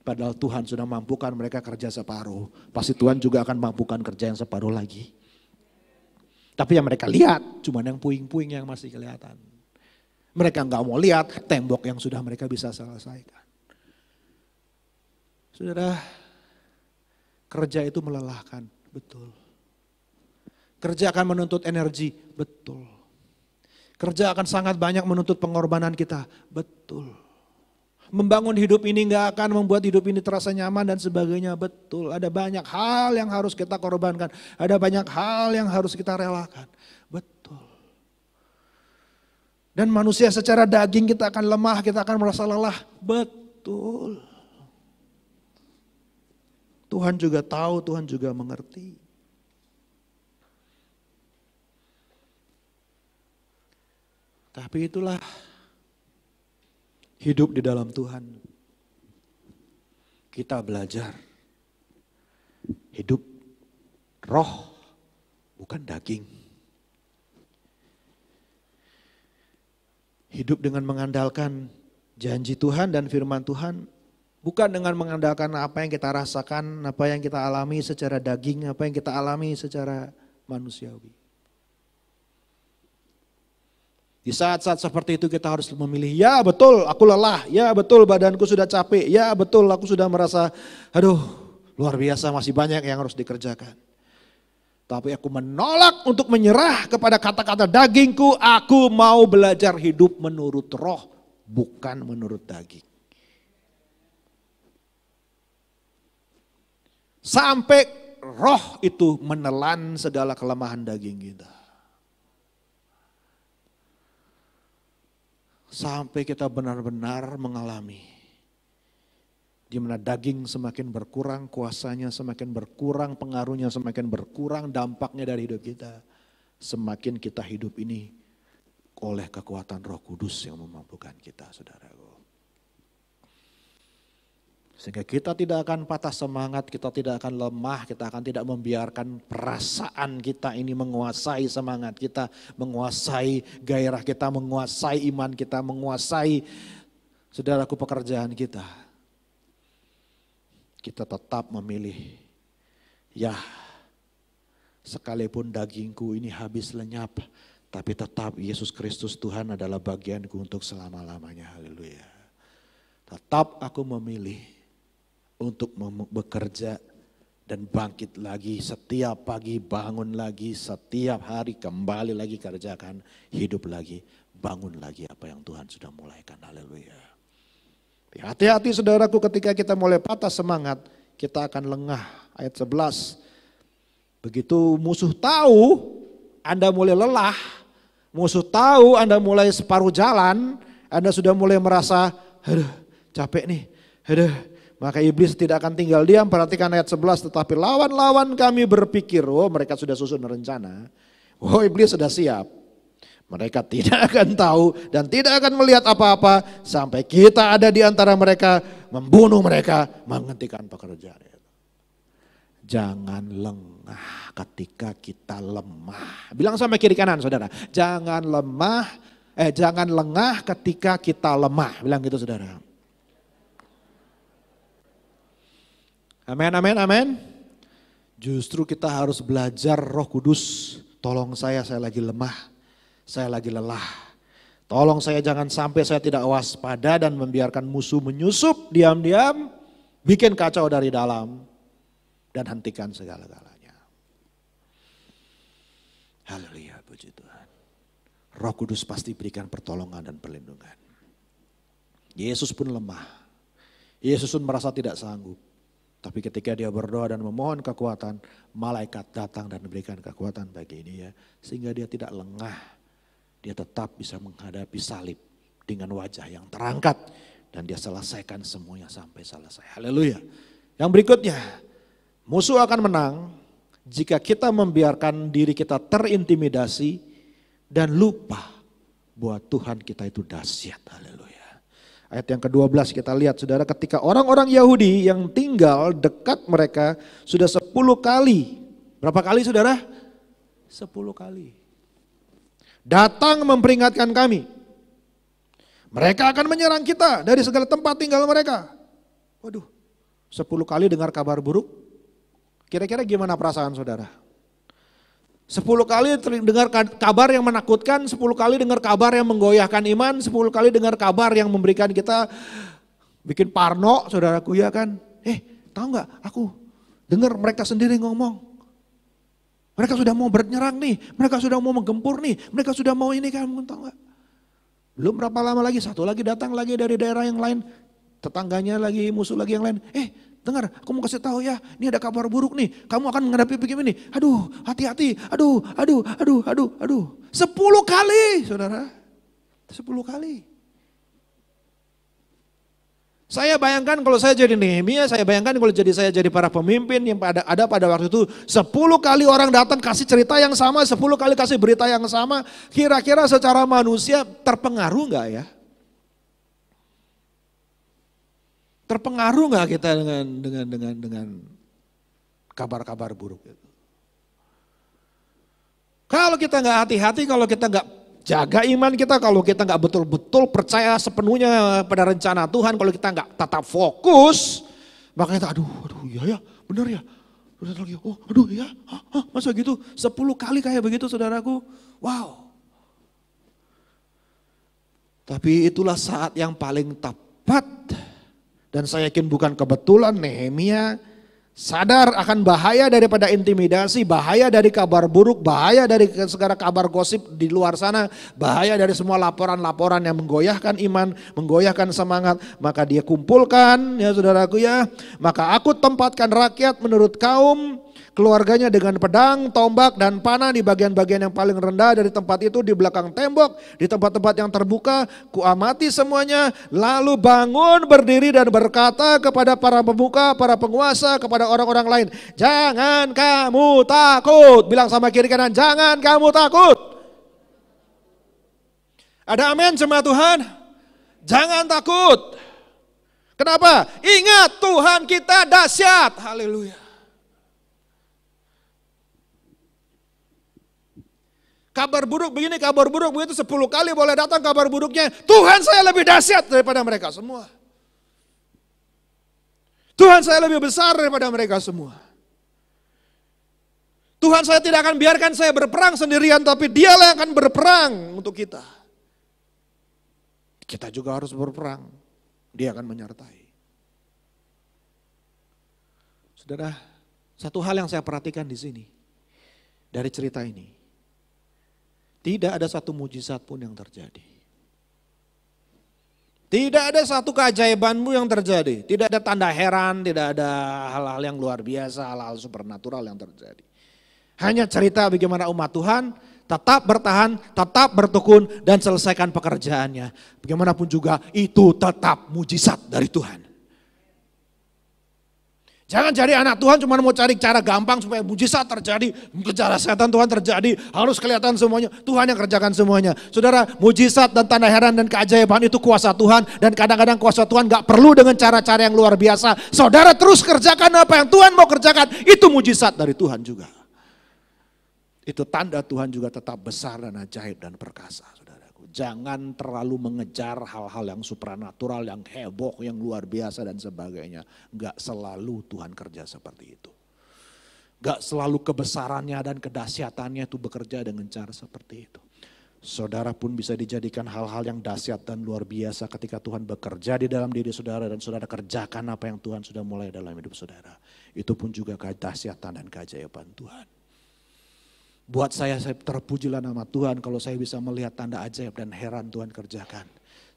Padahal Tuhan sudah mampukan mereka kerja separuh, pasti Tuhan juga akan mampukan kerja yang separuh lagi. Tapi yang mereka lihat cuma yang puing-puing yang masih kelihatan. Mereka gak mau lihat tembok yang sudah mereka bisa selesaikan. Saudara, kerja itu melelahkan, betul. Kerja akan menuntut energi, betul. Kerja akan sangat banyak menuntut pengorbanan kita, betul. Membangun hidup ini gak akan membuat hidup ini terasa nyaman dan sebagainya, betul. Ada banyak hal yang harus kita korbankan, ada banyak hal yang harus kita relakan, betul. Dan manusia secara daging kita akan lemah, kita akan merasa lelah, betul. Tuhan juga tahu, Tuhan juga mengerti. Tapi itulah hidup di dalam Tuhan. Kita belajar hidup roh, bukan daging. Hidup dengan mengandalkan janji Tuhan dan firman Tuhan. Bukan dengan mengandalkan apa yang kita rasakan, apa yang kita alami secara daging, apa yang kita alami secara manusiawi. Di saat-saat seperti itu kita harus memilih, ya betul aku lelah, ya betul badanku sudah capek, ya betul aku sudah merasa, aduh luar biasa masih banyak yang harus dikerjakan. Tapi aku menolak untuk menyerah kepada kata-kata dagingku, aku mau belajar hidup menurut roh, bukan menurut daging. Sampai roh itu menelan segala kelemahan daging kita. Sampai kita benar-benar mengalami di mana daging semakin berkurang, kuasanya semakin berkurang, pengaruhnya semakin berkurang, dampaknya dari hidup kita. Semakin kita hidup ini oleh kekuatan Roh Kudus yang memampukan kita, saudaraku. Sehingga kita tidak akan patah semangat, kita tidak akan lemah, kita akan tidak membiarkan perasaan kita ini menguasai semangat kita, menguasai gairah kita, menguasai iman kita, menguasai, saudaraku, pekerjaan kita. Kita tetap memilih, ya sekalipun dagingku ini habis lenyap, tapi tetap Yesus Kristus Tuhan adalah bagianku untuk selama-lamanya. Haleluya. Tetap aku memilih untuk bekerja dan bangkit lagi setiap pagi, bangun lagi setiap hari, kembali lagi kerjakan, hidup lagi, bangun lagi apa yang Tuhan sudah mulaikan. Haleluya. Hati-hati saudaraku, ketika kita mulai patah semangat, kita akan lengah. Ayat 11. Begitu musuh tahu Anda mulai lelah, musuh tahu Anda mulai separuh jalan, Anda sudah mulai merasa, aduh capek nih, aduh. Maka iblis tidak akan tinggal diam. Perhatikan ayat 11, tetapi lawan-lawan kami berpikir, oh mereka sudah susun rencana, oh iblis sudah siap. Mereka tidak akan tahu dan tidak akan melihat apa-apa sampai kita ada di antara mereka, membunuh mereka, menghentikan pekerjaan itu. Jangan lengah ketika kita lemah. Bilang sama kiri kanan saudara, jangan lengah ketika kita lemah. Bilang gitu saudara. Amin, amin, amin. Justru kita harus belajar Roh Kudus. Tolong saya lagi lemah. Saya lagi lelah. Tolong saya jangan sampai saya tidak waspada dan membiarkan musuh menyusup diam-diam, bikin kacau dari dalam dan hentikan segala-galanya. Haleluya, puji Tuhan. Roh Kudus pasti berikan pertolongan dan perlindungan. Yesus pun lemah. Yesus pun merasa tidak sanggup. Tapi ketika dia berdoa dan memohon kekuatan, malaikat datang dan memberikan kekuatan bagi dia sehingga dia tidak lengah. Dia tetap bisa menghadapi salib dengan wajah yang terangkat. Dan dia selesaikan semuanya sampai selesai. Haleluya. Yang berikutnya, musuh akan menang jika kita membiarkan diri kita terintimidasi dan lupa bahwa Tuhan kita itu dahsyat. Haleluya. Ayat yang ke-12 kita lihat saudara, ketika orang-orang Yahudi yang tinggal dekat mereka sudah 10 kali. Berapa kali saudara? 10 kali. Datang memperingatkan kami. Mereka akan menyerang kita dari segala tempat tinggal mereka. Waduh, 10 kali dengar kabar buruk. Kira-kira gimana perasaan saudara? 10 kali dengar kabar yang menakutkan, 10 kali dengar kabar yang menggoyahkan iman, 10 kali dengar kabar yang memberikan kita bikin parno, saudaraku ya kan. Tahu nggak? Aku dengar mereka sendiri ngomong. Mereka sudah mau bernyerang nih, mereka sudah mau menggempur nih, mereka sudah mau ini kan, tahu nggak? Belum berapa lama lagi, satu lagi datang lagi dari daerah yang lain, tetangganya lagi, musuh lagi yang lain. Dengar, aku mau kasih tahu ya, ini ada kabar buruk nih, kamu akan menghadapi begini. Aduh, hati-hati, aduh. 10 kali, saudara, 10 kali. Saya bayangkan kalau saya jadi Nehemia, saya bayangkan kalau saya jadi para pemimpin yang ada pada waktu itu 10 kali orang datang kasih cerita yang sama, 10 kali kasih berita yang sama, kira-kira secara manusia terpengaruh nggak ya? Terpengaruh nggak kita dengan kabar-kabar buruk itu? Kalau kita nggak hati-hati, kalau kita nggak jaga iman kita, kalau kita nggak betul-betul percaya sepenuhnya pada rencana Tuhan, kalau kita nggak tetap fokus, maka kita aduh iya ya, benar ya. Terus lagi, aduh ya, masa gitu 10 kali kayak begitu saudaraku, wow. Tapi itulah saat yang paling tepat dan saya yakin bukan kebetulan Nehemia Sadar akan bahaya daripada intimidasi, bahaya dari kabar buruk, bahaya dari segala kabar gosip di luar sana, bahaya dari semua laporan-laporan yang menggoyahkan iman, menggoyahkan semangat. Maka dia kumpulkan, ya saudaraku ya, maka aku tempatkan rakyat menurut kaum keluarganya dengan pedang, tombak, dan panah di bagian-bagian yang paling rendah dari tempat itu, di belakang tembok, di tempat-tempat yang terbuka, kuamati semuanya, lalu bangun berdiri dan berkata kepada para pemuka, para penguasa, kepada orang-orang lain, jangan kamu takut. Bilang sama kiri kanan, jangan kamu takut. Ada amin jemaat Tuhan? Jangan takut. Kenapa? Ingat Tuhan kita dahsyat. Haleluya. Kabar buruk begini, kabar buruk begitu, 10 kali boleh datang kabar buruknya. Tuhan saya lebih dahsyat daripada mereka semua. Tuhan saya lebih besar daripada mereka semua. Tuhan saya tidak akan biarkan saya berperang sendirian, tapi dialah yang akan berperang untuk kita. Kita juga harus berperang, dia akan menyertai. Saudara, satu hal yang saya perhatikan di sini, dari cerita ini. Tidak ada satu mujizat pun yang terjadi. Tidak ada satu keajaibanmu yang terjadi. Tidak ada tanda heran, tidak ada hal-hal yang luar biasa, hal-hal supernatural yang terjadi. Hanya cerita bagaimana umat Tuhan tetap bertahan, tetap bertekun dan selesaikan pekerjaannya. Bagaimanapun juga itu tetap mujizat dari Tuhan. Jangan jadi anak Tuhan cuma mau cari cara gampang supaya mujizat terjadi, cara setan Tuhan terjadi, harus kelihatan semuanya. Tuhan yang kerjakan semuanya. Saudara, mujizat dan tanda heran dan keajaiban itu kuasa Tuhan, dan kadang-kadang kuasa Tuhan gak perlu dengan cara-cara yang luar biasa. Saudara terus kerjakan apa yang Tuhan mau kerjakan, itu mujizat dari Tuhan juga. Itu tanda Tuhan juga tetap besar dan ajaib dan perkasa. Jangan terlalu mengejar hal-hal yang supranatural, yang heboh, yang luar biasa dan sebagainya. Gak selalu Tuhan kerja seperti itu. Gak selalu kebesarannya dan kedahsyatannya itu bekerja dengan cara seperti itu. Saudara pun bisa dijadikan hal-hal yang dahsyat dan luar biasa ketika Tuhan bekerja di dalam diri saudara dan saudara kerjakan apa yang Tuhan sudah mulai dalam hidup saudara. Itu pun juga kedahsyatan dan keajaiban Tuhan. Buat saya terpujilah nama Tuhan kalau saya bisa melihat tanda ajaib dan heran Tuhan kerjakan.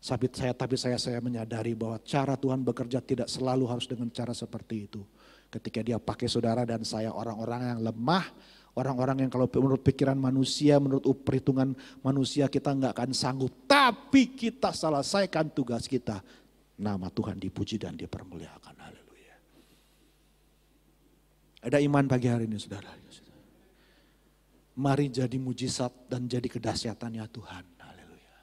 Tapi saya menyadari bahwa cara Tuhan bekerja tidak selalu harus dengan cara seperti itu. Ketika dia pakai saudara dan saya orang-orang yang lemah, orang-orang yang kalau menurut pikiran manusia, menurut perhitungan manusia kita nggak akan sanggup. Tapi kita selesaikan tugas kita. Nama Tuhan dipuji dan dipermuliakan. Haleluya. Ada iman pagi hari ini saudara. Mari jadi mujizat dan jadi kedahsyatannya Tuhan. Haleluya.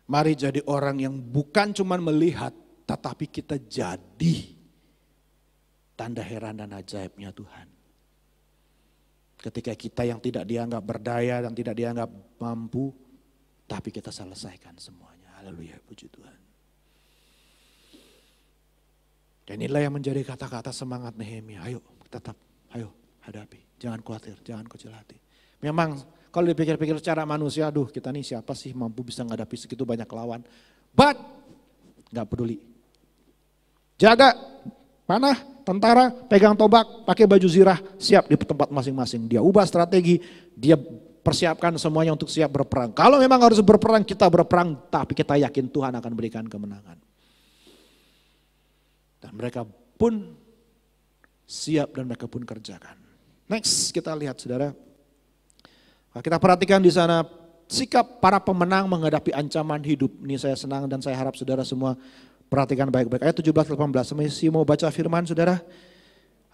Mari jadi orang yang bukan cuma melihat, tetapi kita jadi tanda heran dan ajaibnya Tuhan. Ketika kita yang tidak dianggap berdaya dan tidak dianggap mampu, tapi kita selesaikan semuanya. Haleluya, puji Tuhan. Dan inilah yang menjadi kata-kata semangat Nehemia. Ayo tetap, ayo hadapi. Jangan khawatir, jangan kecil hati. Memang kalau dipikir-pikir secara manusia, aduh kita nih siapa sih mampu bisa menghadapi segitu banyak lawan. But, gak peduli. Jaga, panah, tentara, pegang tombak, pakai baju zirah, siap di tempat masing-masing. Dia ubah strategi, dia persiapkan semuanya untuk siap berperang. Kalau memang harus berperang, kita berperang, tapi kita yakin Tuhan akan berikan kemenangan. Dan mereka pun siap dan mereka pun kerjakan. Next kita lihat saudara, kita perhatikan di sana sikap para pemenang menghadapi ancaman hidup. Ini saya senang dan saya harap saudara semua perhatikan baik-baik. Ayat 17-18, masih mau baca firman saudara?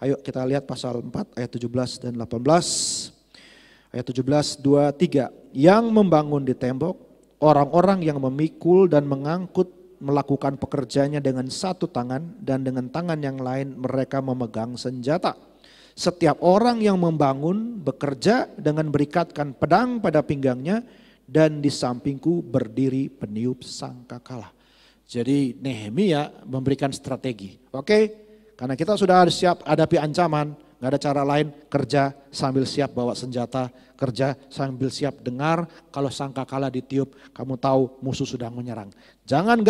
Ayo kita lihat pasal 4 ayat 17 dan 18. Ayat 17, 2, 3. Yang membangun di tembok, orang-orang yang memikul dan mengangkut melakukan pekerjaannya dengan satu tangan dan dengan tangan yang lain mereka memegang senjata. Setiap orang yang membangun bekerja dengan berikatkan pedang pada pinggangnya dan di sampingku berdiri peniup sangkakala. Jadi Nehemia memberikan strategi. Oke, karena kita sudah siap hadapi ancaman, gak ada cara lain, kerja sambil siap bawa senjata, kerja sambil siap dengar kalau sangkakala ditiup, kamu tahu musuh sudah menyerang. Jangan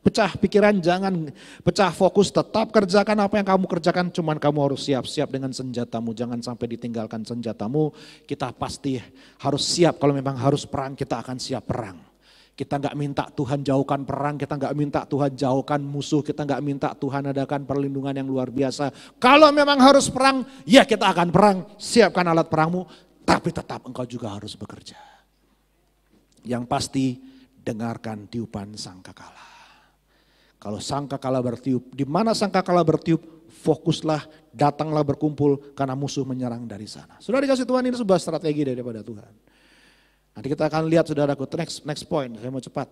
pecah pikiran, jangan pecah fokus, tetap kerjakan apa yang kamu kerjakan, cuman kamu harus siap dengan senjatamu, jangan sampai ditinggalkan senjatamu. Kita pasti harus siap, kalau memang harus perang kita akan siap perang. Kita gak minta Tuhan jauhkan perang, kita gak minta Tuhan jauhkan musuh, kita gak minta Tuhan adakan perlindungan yang luar biasa. Kalau memang harus perang, ya kita akan perang, siapkan alat perangmu, tapi tetap engkau juga harus bekerja. Yang pasti dengarkan tiupan sangkakala. Kalau sangkakala bertiup, di mana sangkakala bertiup, fokuslah, datanglah berkumpul karena musuh menyerang dari sana. Sudah dikasih Tuhan, ini sebuah strategi daripada Tuhan. Nanti kita akan lihat saudaraku, next point, saya mau cepat.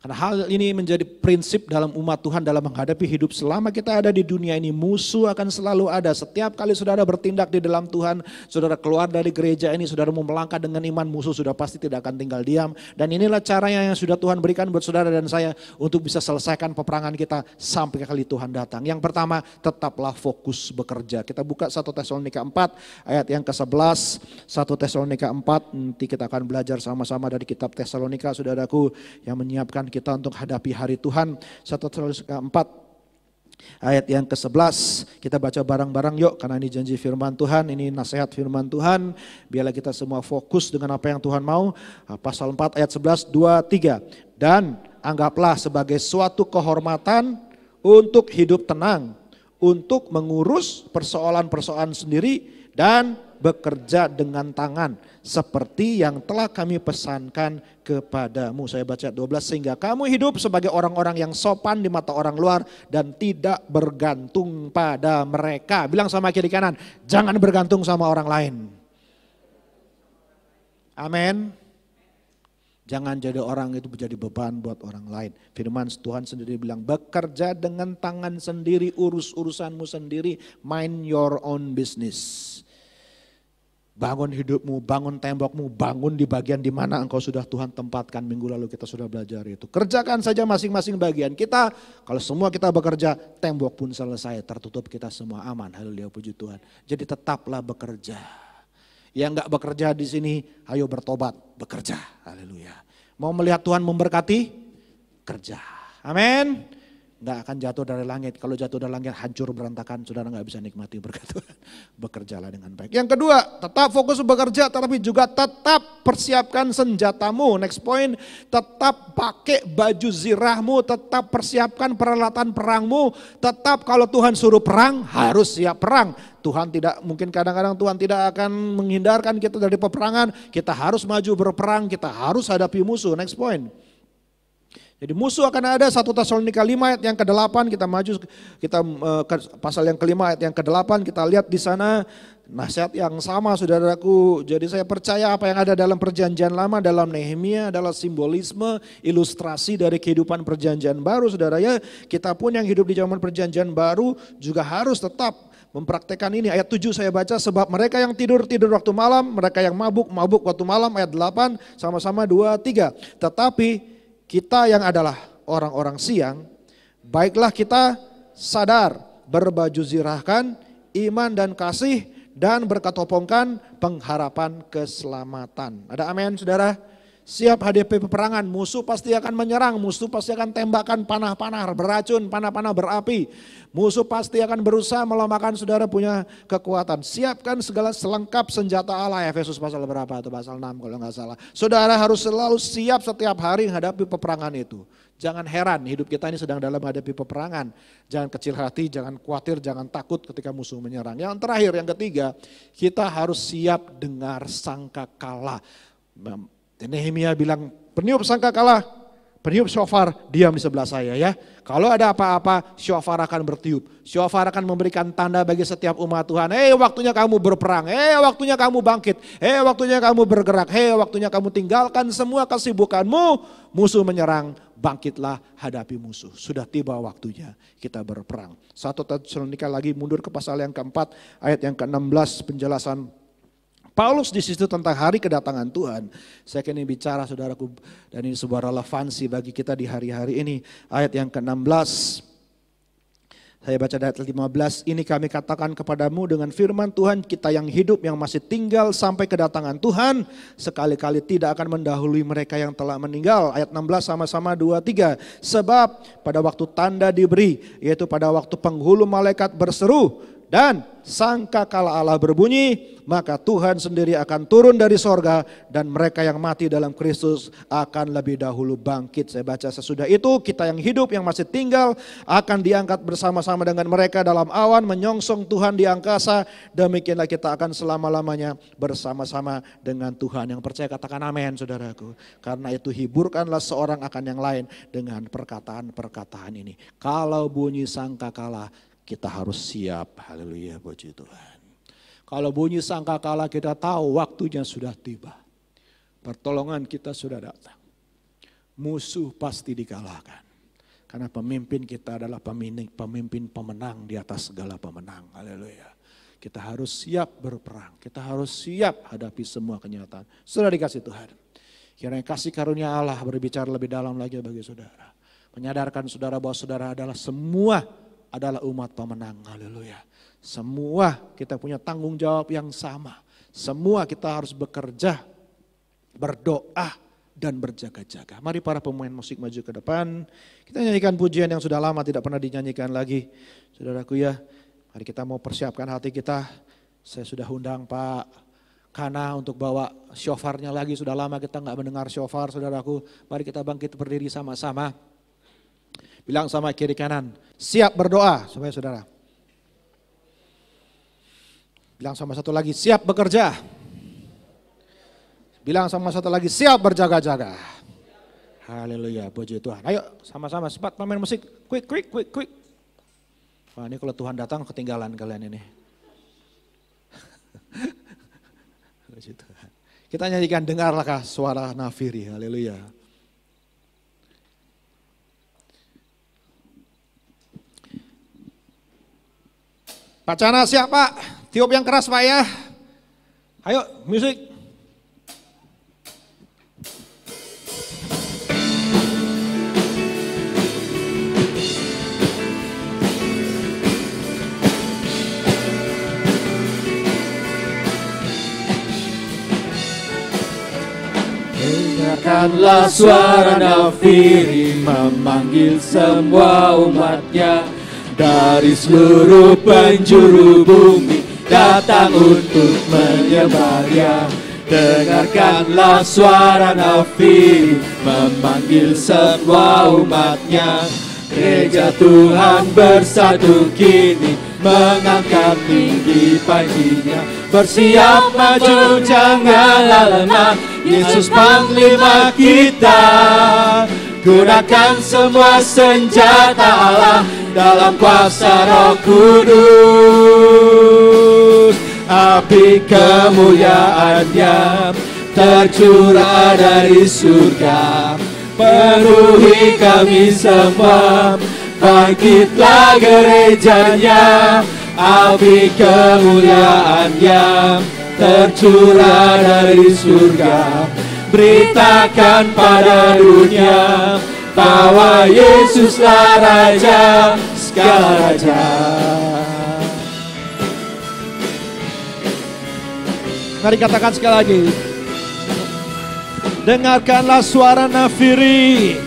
Karena hal ini menjadi prinsip dalam umat Tuhan dalam menghadapi hidup selama kita ada di dunia ini. Musuh akan selalu ada. Setiap kali saudara bertindak di dalam Tuhan, saudara keluar dari gereja ini, saudara mau melangkah dengan iman, musuh sudah pasti tidak akan tinggal diam. Dan inilah caranya yang sudah Tuhan berikan buat saudara dan saya untuk bisa selesaikan peperangan kita sampai kali Tuhan datang. Yang pertama, tetaplah fokus bekerja. Kita buka 1 Tesalonika 4 ayat yang ke-11. 1 Tesalonika 4, nanti kita akan belajar sama-sama dari kitab Tesalonika, saudaraku, yang menyiapkan kita untuk hadapi hari Tuhan. 1 Tesalonika 4 ayat yang ke-11. Kita baca bareng-bareng yuk, karena ini janji firman Tuhan, ini nasihat firman Tuhan. Biarlah kita semua fokus dengan apa yang Tuhan mau. Pasal 4 ayat 11, 2, 3. Dan anggaplah sebagai suatu kehormatan untuk hidup tenang, untuk mengurus persoalan-persoalan sendiri dan bekerja dengan tangan seperti yang telah kami pesankan kepadamu. Saya baca 12, sehingga kamu hidup sebagai orang-orang yang sopan di mata orang luar dan tidak bergantung pada mereka. Bilang sama kiri kanan, jangan bergantung sama orang lain. Amin. Jangan jadi orang itu menjadi beban buat orang lain. Firman Tuhan sendiri bilang, bekerja dengan tangan sendiri, urus urusanmu sendiri, mind your own business. Bangun hidupmu, bangun tembokmu, bangun di bagian di mana engkau sudah Tuhan tempatkan. Minggu lalu kita sudah belajar itu. Kerjakan saja masing-masing bagian kita. Kalau semua kita bekerja, tembok pun selesai, tertutup, kita semua aman. Haleluya, puji Tuhan. Jadi tetaplah bekerja. Yang enggak bekerja di sini, ayo bertobat, bekerja. Haleluya. Mau melihat Tuhan memberkati? Kerja. Amin. Nggak akan jatuh dari langit. Kalau jatuh dari langit hancur berantakan, saudara nggak bisa nikmati berkat Tuhan. Bekerjalah dengan baik. Yang kedua, tetap fokus bekerja, tetapi juga tetap persiapkan senjatamu. Next point, tetap pakai baju zirahmu, tetap persiapkan peralatan perangmu. Tetap kalau Tuhan suruh perang, harus siap perang. Tuhan tidak, mungkin kadang-kadang Tuhan tidak akan menghindarkan kita dari peperangan. Kita harus maju berperang, kita harus hadapi musuh. Next point. Jadi musuh akan ada. 1 Tesalonika 5 ayat yang ke-8, kita maju, kita ke pasal yang ke-5 ayat yang ke-8, kita lihat di sana nasihat yang sama, saudaraku. Jadi saya percaya apa yang ada dalam perjanjian lama, dalam Nehemia adalah simbolisme, ilustrasi dari kehidupan perjanjian baru, saudara ya. Kita pun yang hidup di zaman perjanjian baru juga harus tetap mempraktekkan ini. Ayat 7 saya baca, sebab mereka yang tidur waktu malam, mereka yang mabuk waktu malam. Ayat 8, sama-sama 2, 3. Tetapi kita yang adalah orang-orang siang, baiklah kita sadar, berbaju zirahkan iman dan kasih, dan berkatopongkan pengharapan keselamatan. Ada amin, saudara? Siap hadapi peperangan, musuh pasti akan menyerang, musuh pasti akan tembakan panah-panah beracun, panah-panah berapi. Musuh pasti akan berusaha melemahkan saudara punya kekuatan. Siapkan segala selengkap senjata Allah. Efesus pasal berapa? Itu pasal 6 kalau nggak salah. Saudara harus selalu siap setiap hari menghadapi peperangan itu. Jangan heran hidup kita ini sedang dalam menghadapi peperangan. Jangan kecil hati, jangan khawatir, jangan takut ketika musuh menyerang. Yang terakhir, yang ketiga, kita harus siap dengar sangkakala. Nehemia bilang, peniup sangkakala, peniup syofar, diam di sebelah saya ya. Kalau ada apa-apa, syofar akan bertiup. Syofar akan memberikan tanda bagi setiap umat Tuhan. Waktunya kamu berperang. Waktunya kamu bangkit. Waktunya kamu bergerak. Waktunya kamu tinggalkan semua kesibukanmu. Musuh menyerang, bangkitlah hadapi musuh. Sudah tiba waktunya kita berperang. 1 Tesalonika lagi mundur ke pasal yang keempat, ayat yang ke-16, penjelasan Paulus di situ tentang hari kedatangan Tuhan. Saya ingin bicara saudaraku, dan ini sebuah relevansi bagi kita di hari-hari ini. Ayat yang ke-16, Saya baca ayat 15, ini kami katakan kepadamu dengan firman Tuhan kita yang hidup yang masih tinggal sampai kedatangan Tuhan. Sekali-kali tidak akan mendahului mereka yang telah meninggal. Ayat 16 sama-sama 2-3. Sebab pada waktu tanda diberi, yaitu pada waktu penghulu malaikat berseru dan sangkakala Allah berbunyi, maka Tuhan sendiri akan turun dari sorga dan mereka yang mati dalam Kristus akan lebih dahulu bangkit. Saya baca sesudah itu kita yang hidup yang masih tinggal akan diangkat bersama-sama dengan mereka dalam awan menyongsong Tuhan di angkasa. Demikianlah kita akan selama-lamanya bersama-sama dengan Tuhan. Yang percaya katakan amin saudaraku. Karena itu hiburkanlah seorang akan yang lain dengan perkataan-perkataan ini. Kalau bunyi sangkakala kita harus siap, haleluya, puji Tuhan. Kalau bunyi sangkakala kita tahu waktunya sudah tiba. Pertolongan kita sudah datang. Musuh pasti dikalahkan. Karena pemimpin kita adalah pemimpin pemenang di atas segala pemenang, haleluya. Kita harus siap berperang, kita harus siap hadapi semua kenyataan. Sudah dikasih Tuhan. Kiranya kasih karunia Allah berbicara lebih dalam lagi bagi saudara. Menyadarkan saudara bahwa saudara adalah adalah umat pemenang, haleluya. Semua kita punya tanggung jawab yang sama. Semua kita harus bekerja, berdoa, dan berjaga-jaga. Mari para pemain musik maju ke depan. Kita nyanyikan pujian yang sudah lama tidak pernah dinyanyikan lagi. Saudaraku ya, mari kita mau persiapkan hati kita. Saya sudah undang Pak Kana untuk bawa syofarnya lagi. Sudah lama kita nggak mendengar syofar, saudaraku. Mari kita bangkit berdiri sama-sama. Bilang sama kiri kanan, siap berdoa supaya saudara. Bilang sama satu lagi, siap bekerja. Bilang sama satu lagi, siap berjaga-jaga. Haleluya, puji Tuhan. Ayo sama-sama cepat pemain musik, quick. Wah, ini kalau Tuhan datang ketinggalan kalian ini. Puji Tuhan. Kita nyanyikan dengarlah suara nafiri, haleluya. Pak Cana siap Pak, tiup yang keras Pak ya. Ayo musik. Dengarkanlah suara nafiri memanggil semua umatnya. Dari seluruh penjuru bumi datang untuk menyembahnya. Dengarkanlah suara nafiri memanggil semua umatnya. Gereja Tuhan bersatu kini mengangkat tinggi panjinya. Bersiap maju janganlah lengah, Yesus Panglima kita. Gunakan semua senjata Allah dalam kuasa Roh Kudus. Api kemuliaannya tercurah dari surga, penuhi kami semua. Bangkitlah gerejanya, api kemuliaannya tercurah dari surga. Beritakan pada dunia bahwa Yesuslah Raja segala raja. Mari katakan sekali lagi. Dengarkanlah suara nafiri.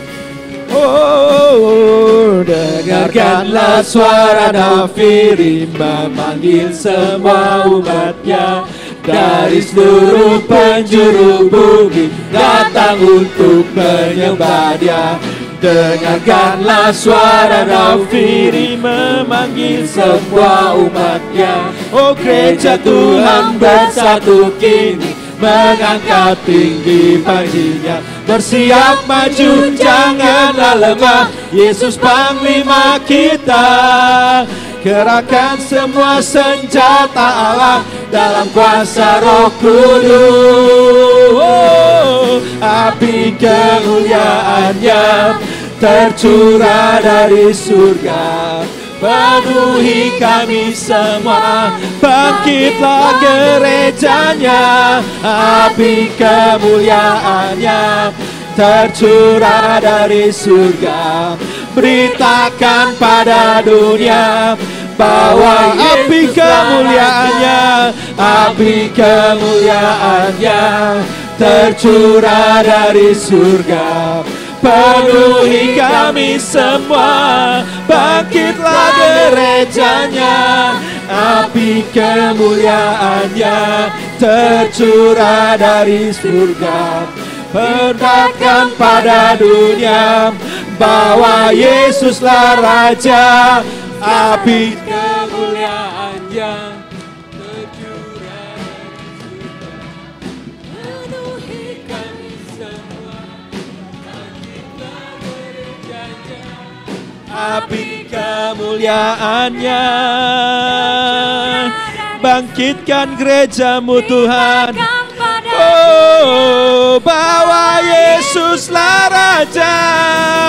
Oh, dengarkanlah suara nafiri memanggil semua umatnya. Dari seluruh penjuru bumi datang untuk menyembah Dia. Dengarkanlah suara nafiri memanggil semua umatnya. Oh, gereja Tuhan bersatu kini mengangkat tinggi panjinya. Bersiap maju janganlah lemah, Yesus Panglima kita. Gerakan semua senjata Allah dalam kuasa Roh Kudus. Api kemuliaannya tercurah dari surga, penuhi kami semua. Bangkitlah gerejanya, api kemuliaannya tercurah dari surga, beritakan pada dunia bahwa api kemuliaannya, api kemuliaannya tercurah dari surga, penuhi kami semua. Bangkitlah gerejanya, api kemuliaannya tercurah dari surga, beritakan pada dunia bahwa Yesuslah Raja. Api kemuliaannya tercurah dari surga, penuhi kami semua. Bangkitlah gerejanya, api kemuliaannya, bangkitkan gerejamu Tuhan. Oh, bahwa Yesuslah Raja,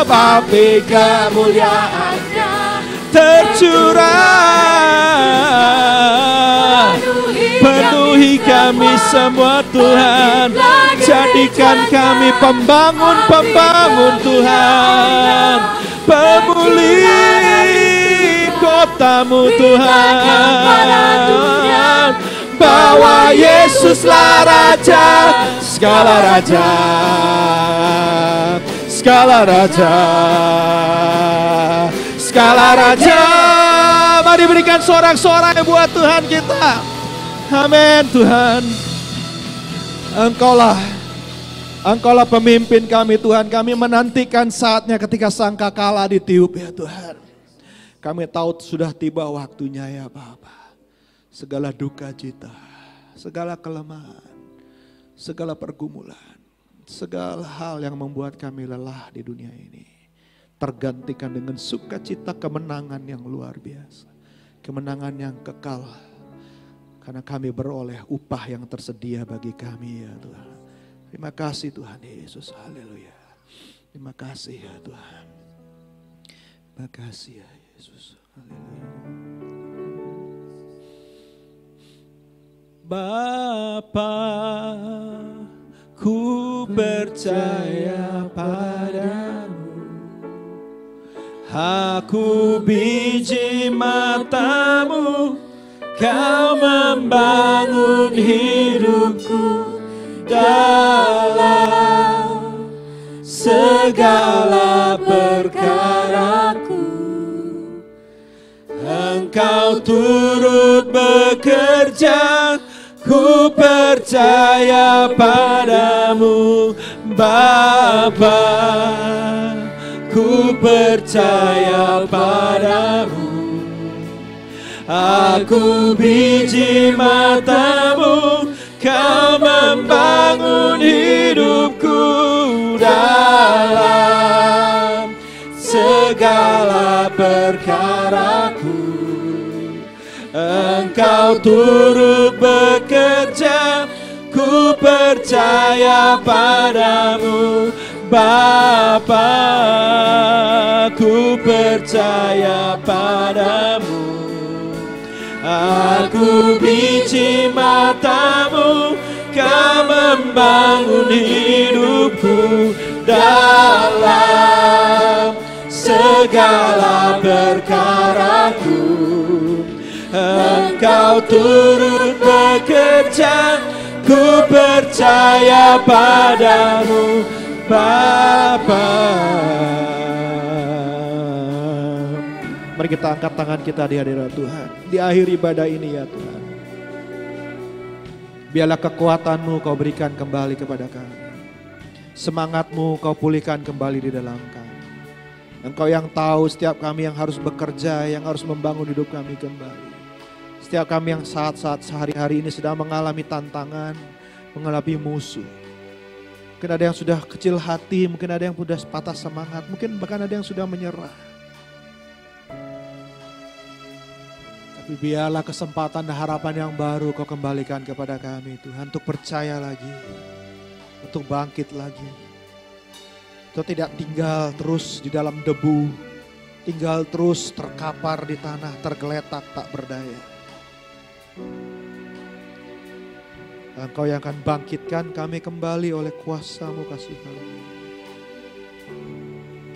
api kemuliaannya tercurah, penuhi kami semua Tuhan. Jadikan kami pembangun-pembangun Tuhan, pemulih kotamu Tuhan, bahwa Yesuslah Raja, segala raja, segala raja, segala raja. Mari berikan sorak-sorai buat Tuhan kita. Amin Tuhan. Engkaulah pemimpin kami Tuhan. Kami menantikan saatnya ketika sangkakala ditiup ya Tuhan. Kami tahu sudah tiba waktunya ya Bapa. Segala duka cita, segala kelemahan, segala pergumulan, segala hal yang membuat kami lelah di dunia ini tergantikan dengan sukacita kemenangan yang luar biasa, kemenangan yang kekal, karena kami beroleh upah yang tersedia bagi kami ya Tuhan. Terima kasih Tuhan Yesus, haleluya. Terima kasih ya Tuhan, terima kasih ya Yesus, haleluya. Bapa, ku percaya padamu. Aku biji matamu, kau membangun hidupku dalam segala perkaraku. Engkau turut bekerja, ku percaya padamu Bapa. Ku percaya padamu. Aku biji matamu, kau membangun hidupku dalam segala perkaraku. Engkau turut bekerja, ku percaya padamu Bapa. Ku percaya padamu. Aku biji matamu, kau membangun hidupku dalam segala perkaraku. Engkau turut bekerja, ku percaya padamu Bapa. Mari kita angkat tangan kita di hadirat Tuhan. Di akhir ibadah ini ya Tuhan, biarlah kekuatanmu kau berikan kembali kepada kami. Semangatmu kau pulihkan kembali di dalam kami. Engkau yang tahu setiap kami yang harus bekerja, yang harus membangun hidup kami kembali. Setiap kami yang saat-saat sehari-hari ini sedang mengalami tantangan, mengalami musuh. Mungkin ada yang sudah kecil hati, mungkin ada yang sudah patah semangat, mungkin bahkan ada yang sudah menyerah. Tapi biarlah kesempatan dan harapan yang baru kau kembalikan kepada kami Tuhan, untuk percaya lagi, untuk bangkit lagi. Untuk tidak tinggal terus di dalam debu, tinggal terus terkapar di tanah, tergeletak tak berdaya. Engkau yang akan bangkitkan kami kembali oleh kuasa-Mu kasih karunia.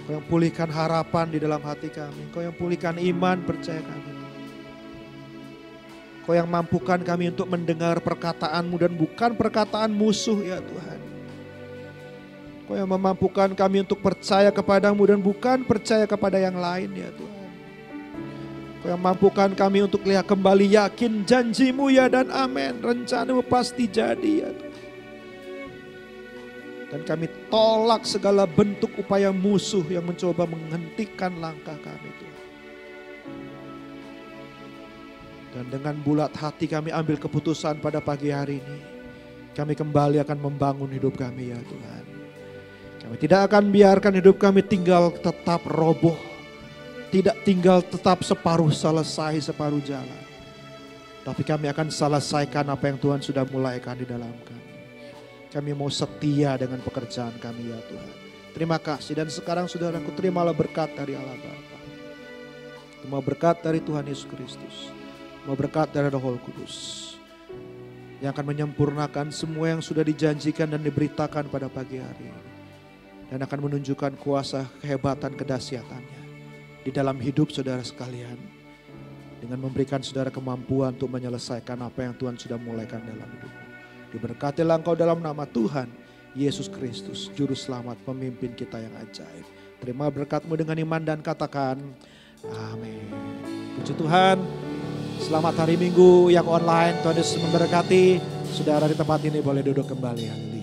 Engkau yang pulihkan harapan di dalam hati kami. Engkau yang pulihkan iman percaya kami. Engkau yang mampukan kami untuk mendengar perkataan-Mu dan bukan perkataan musuh ya Tuhan. Engkau yang memampukan kami untuk percaya kepadamu dan bukan percaya kepada yang lain ya Tuhan. Engkau yang mampukan kami untuk lihat kembali yakin janji-Mu ya dan amin. Rencana-Mu pasti jadi ya Tuhan. Dan kami tolak segala bentuk upaya musuh yang mencoba menghentikan langkah kami Tuhan. Dan dengan bulat hati kami ambil keputusan pada pagi hari ini. Kami kembali akan membangun hidup kami ya Tuhan. Kami tidak akan biarkan hidup kami tinggal tetap roboh. Tidak tinggal tetap separuh selesai, separuh jalan. Tapi kami akan selesaikan apa yang Tuhan sudah mulaikan di dalam kami. Kami mau setia dengan pekerjaan kami ya Tuhan. Terima kasih dan sekarang saudaraku terimalah berkat dari Allah Bapa. Terima berkat dari Tuhan Yesus Kristus. Terima berkat dari Roh Kudus. Yang akan menyempurnakan semua yang sudah dijanjikan dan diberitakan pada pagi hari ini. Dan akan menunjukkan kuasa, kehebatan, kedahsyatannya di dalam hidup saudara sekalian. Dengan memberikan saudara kemampuan untuk menyelesaikan apa yang Tuhan sudah mulaikan dalam hidupmu. Diberkatilah engkau dalam nama Tuhan Yesus Kristus, Juru Selamat, pemimpin kita yang ajaib. Terima berkat-Mu dengan iman dan katakan amin. Puji Tuhan, selamat hari Minggu yang online. Tuhan Yesus memberkati. Saudara di tempat ini boleh duduk kembali. Haleluya.